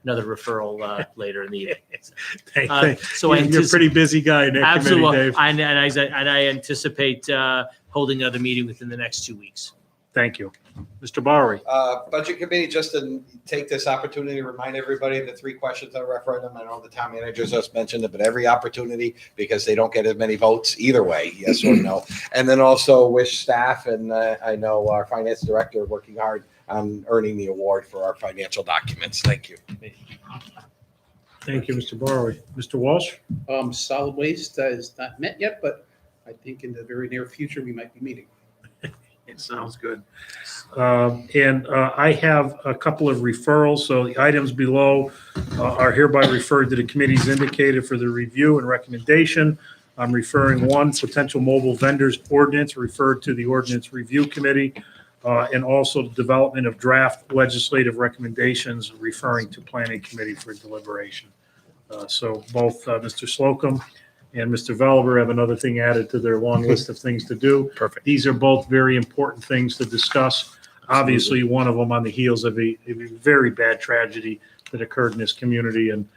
another referral later in the evening. So you're a pretty busy guy in that committee, Dave. And I anticipate holding another meeting within the next 2 weeks. Thank you. Mr. Bowery. Budget Committee, just to take this opportunity to remind everybody the 3 questions on referendum. I know the town manager just mentioned it, but every opportunity, because they don't get as many votes either way, yes or no. And then also wish staff, and I know our finance director working hard on earning the award for our financial documents. Thank you. Thank you, Mr. Bowery. Mr. Walsh? Solid waste is not met yet, but I think in the very near future, we might be meeting. It sounds good. I have a couple of referrals, so the items below are hereby referred to the committees indicated for the review and recommendation. I'm referring one, potential mobile vendors ordinance, referred to the Ordinance Review Committee, and also the development of draft legislative recommendations, referring to Planning Committee for deliberation. So both Mr. Slocum and Mr. Veliver have another thing added to their long list of things to do. Perfect. These are both very important things to discuss. Obviously, one of them on the heels of a very bad tragedy that occurred in this community. And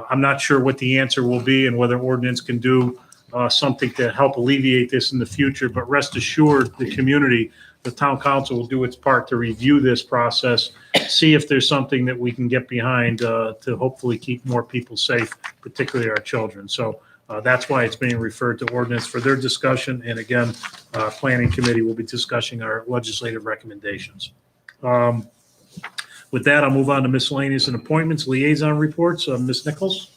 I'm not sure what the answer will be and whether ordinance can do something to help alleviate this in the future. But rest assured, the community, the town council will do its part to review this process, see if there's something that we can get behind to hopefully keep more people safe, particularly our children. So that's why it's being referred to ordinance for their discussion. And again, Planning Committee will be discussing our legislative recommendations. With that, I'll move on to miscellaneous and appointments, liaison reports. Ms. Nichols?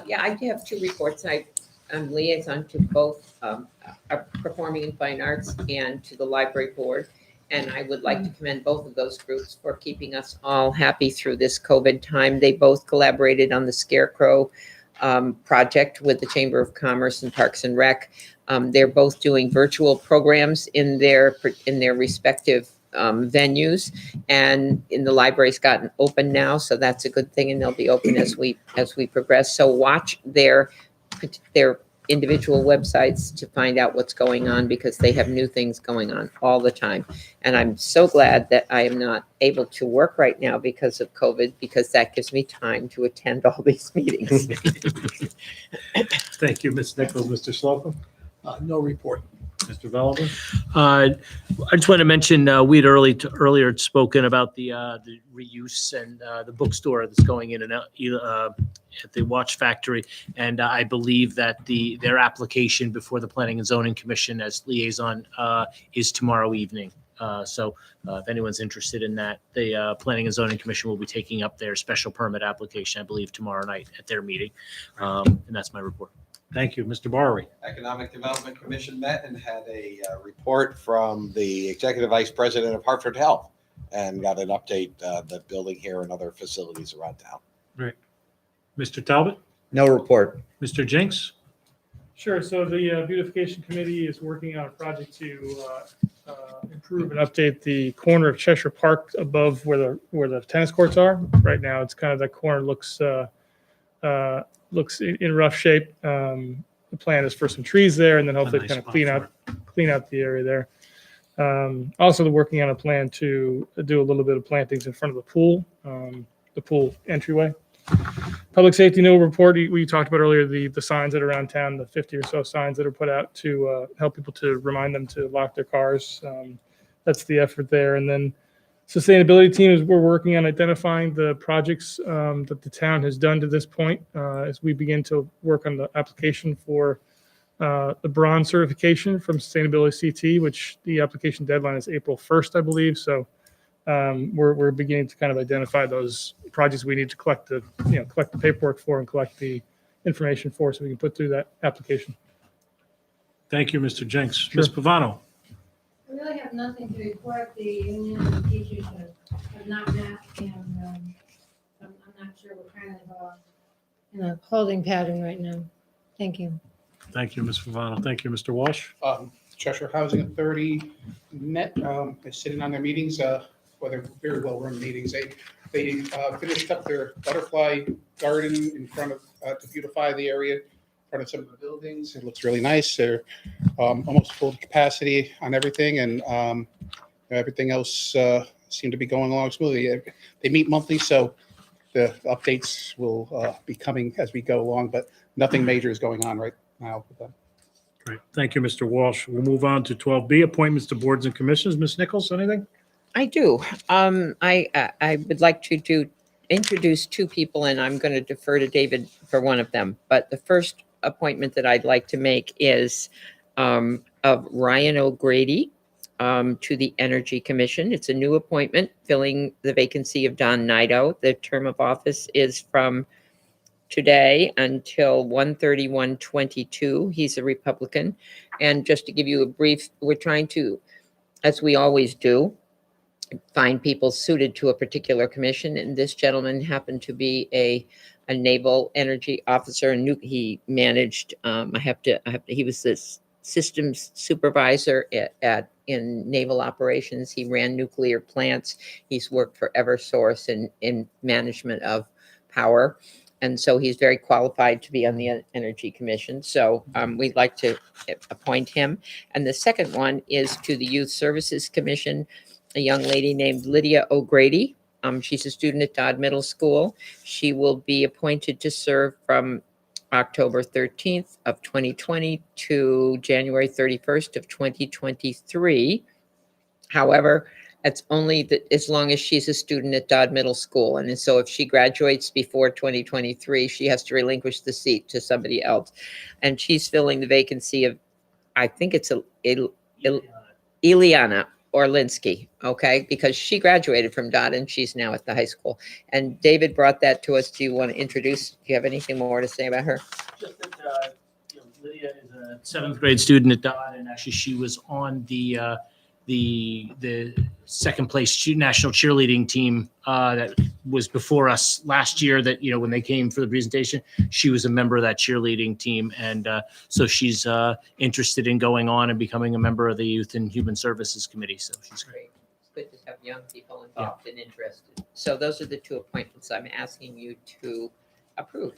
Yeah, I do have 2 reports. I'm liaison to both Performing and Fine Arts and to the Library Board. And I would like to commend both of those groups for keeping us all happy through this COVID time. They both collaborated on the Scarecrow project with the Chamber of Commerce and Parks and Rec. They're both doing virtual programs in their respective venues, and in the library's gotten open now, so that's a good thing, and they'll be open as we progress. So watch their individual websites to find out what's going on, because they have new things going on all the time. And I'm so glad that I am not able to work right now because of COVID, because that gives me time to attend all these meetings. Thank you, Ms. Nichols. Mr. Slocum? No report. Mr. Veliver? I just want to mention, we had earlier spoken about the reuse and the bookstore that's going in and out at the Watch Factory. And I believe that their application before the Planning and Zoning Commission as liaison is tomorrow evening. So if anyone's interested in that, the Planning and Zoning Commission will be taking up their special permit application, I believe, tomorrow night at their meeting. And that's my report. Thank you. Mr. Bowery? Economic Development Commission met and had a report from the Executive Vice President of Hartford Health and got an update, the building here and other facilities around town. Great. Mr. Talbot? No report. Mr. Jinks? Sure. So the beautification committee is working on a project to improve and update the corner of Cheshire Park above where the tennis courts are. Right now, it's kind of that corner looks in rough shape. The plan is for some trees there, and then hopefully nice kind of spot clean out the area there. Also, they're working on a plan to do a little bit of plantings in front of the pool entryway. Public safety, no report. We talked about earlier the signs that are around town, the 50 or so signs that are put out to help people, to remind them to lock their cars. That's the effort there. And then sustainability team is we're working on identifying the projects that the town has done to this point as we begin to work on the application for the bronze certification from Sustainability CT, which the application deadline is April 1st, I believe. So we're beginning to kind of identify those projects we need to collect the paperwork for and collect the information for, so we can put through that application. Thank you, Mr. Jinks. Sure. Ms. Pavano? I really have nothing to report. The union of teachers have not met, and I'm not sure we're kind of in a holding pattern right now. Thank you. Thank you, Ms. Pavano. Thank you, Mr. Walsh. Cheshire Housing Authority met, is sitting on their meetings, they're very well-run meetings. They finished up their butterfly garden in front of, to beautify the area, in front of some of the buildings. It looks really nice. They're almost full capacity on everything, and everything else seemed to be going along smoothly. They meet monthly, so the updates will be coming as we go along, but nothing major is going on right now with them. Great. Thank you, Mr. Walsh. We'll move on to 12B, appointments to boards and commissions. Ms. Nichols, anything? I do. I would like to introduce two people, and I'm going to defer to David for one of them. But the first appointment that I'd like to make is of Ryan O'Grady to the Energy Commission. It's a new appointment filling the vacancy of Don Nido. The term of office is from today until 1/31/22. He's a Republican. And just to give you a brief, we're trying to, as we always do, find people suited to a particular commission. And this gentleman happened to be a naval energy officer, and he managed, he was this systems supervisor in naval operations. He ran nuclear plants. He's worked for Eversource in management of power. And so he's very qualified to be on the Energy Commission. So we'd like to appoint him. And the second one is to the Youth Services Commission, a young lady named Lydia O'Grady. She's a student at Dodd Middle School. She will be appointed to serve from October 13th of 2020 to January 31st of 2023. However, it's only as long as she's a student at Dodd Middle School. And so if she graduates before 2023, she has to relinquish the seat to somebody else. And she's filling the vacancy of, I think it's Ileana Orlinsky, okay? Because she graduated from Dodd and she's now at the high school. And David brought that to us. Do you want to introduce, do you have anything more to say about her? Just that Lydia is a seventh grade student at Dodd, and actually she was on the second place national cheerleading team that was before us last year. That when they came for the presentation, she was a member of that cheerleading team, and so she's interested in going on and becoming a member of the Youth and Human Services Committee. So she's great. It's good to have young people involved and interested. So those are the two appointments I'm asking you to approve.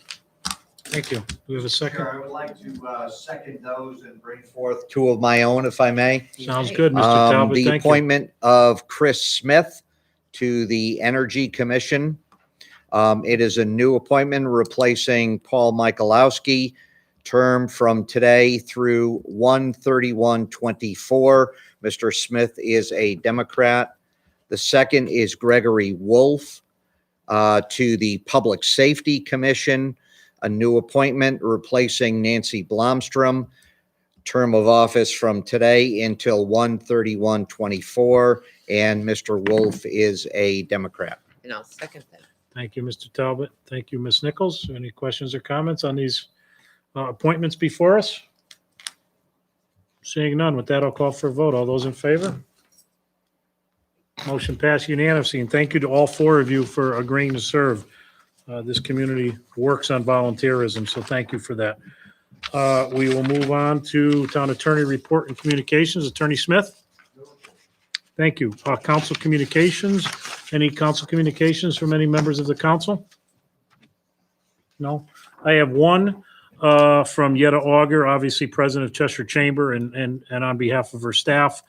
Thank you. Do we have a second? Sure, I would like to second those and bring forth two of my own, if I may. Sounds good, Mr. Talbot. The Thank you. appointment of Chris Smith to the Energy Commission. It is a new appointment replacing Paul Michalowski, term from today through 1/31/24. Mr. Smith is a Democrat. The second is Gregory Wolf to the Public Safety Commission, a new appointment replacing Nancy Blomstrom, term of office from today until 1/31/24, and Mr. Wolf is a Democrat. And I'll second that. Thank you, Mr. Talbot. Thank you, Ms. Nichols. Any questions or comments on these appointments before us? Seeing none, with that, I'll call for a vote. All those in favor? Motion passed unanimously, and thank you to all four of you for agreeing to serve. This community works on volunteerism, so thank you for that. We will move on to Town Attorney Report and Communications. Attorney Smith? Thank you. Council Communications. Any council communications from any members of the council? No? I have one from Yetta Auger, obviously President of Cheshire Chamber, and on behalf of her staff,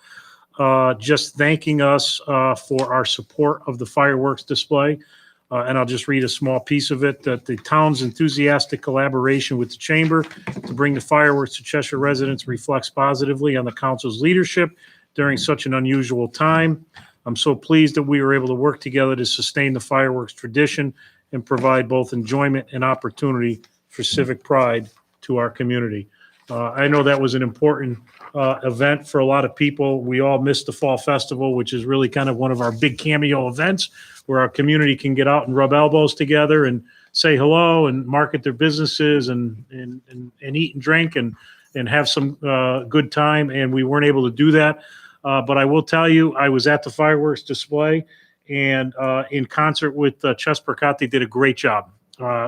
just thanking us for our support of the fireworks display. And I'll just read a small piece of it, that the town's enthusiastic collaboration with the chamber to bring the fireworks to Cheshire residents reflects positively on the council's leadership during such an unusual time. I'm so pleased that we were able to work together to sustain the fireworks tradition and provide both enjoyment and opportunity for civic pride to our community. I know that was an important event for a lot of people. We all missed the Fall Festival, which is really kind of one of our big cameo events where our community can get out and rub elbows together and say hello and market their businesses and eat and drink and have some good time. And we weren't able to do that. But I will tell you, I was at the fireworks display, and in concert with Chess Percat, they did a great job.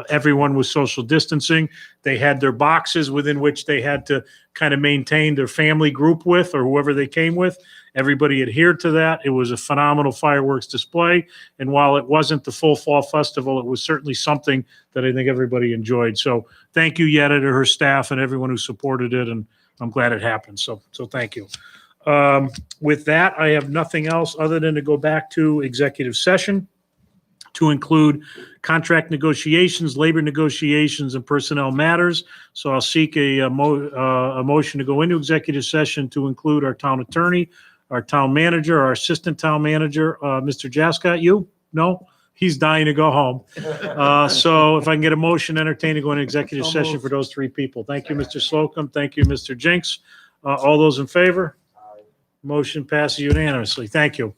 Everyone was social distancing. They had their boxes within which they had to kind of maintain their family group with, or whoever they came with. Everybody adhered to that. It was a phenomenal fireworks display. And while it wasn't the full Fall Festival, it was certainly something that I think everybody enjoyed. So thank you, Yetta, to her staff and everyone who supported it. And I'm glad it happened. So thank you. With that, I have nothing else other than to go back to executive session to include contract negotiations, labor negotiations, and personnel matters. So I'll seek a motion to go into executive session to include our town attorney, our town manager, our assistant town manager, Mr. Jaskat, you? No? He's dying to go home. So if I can get a motion, entertain to go into executive session for those three people. Thank you, Mr. Slocum. Thank you, Mr. Jinks. All those in favor? Motion passes unanimously. Thank you.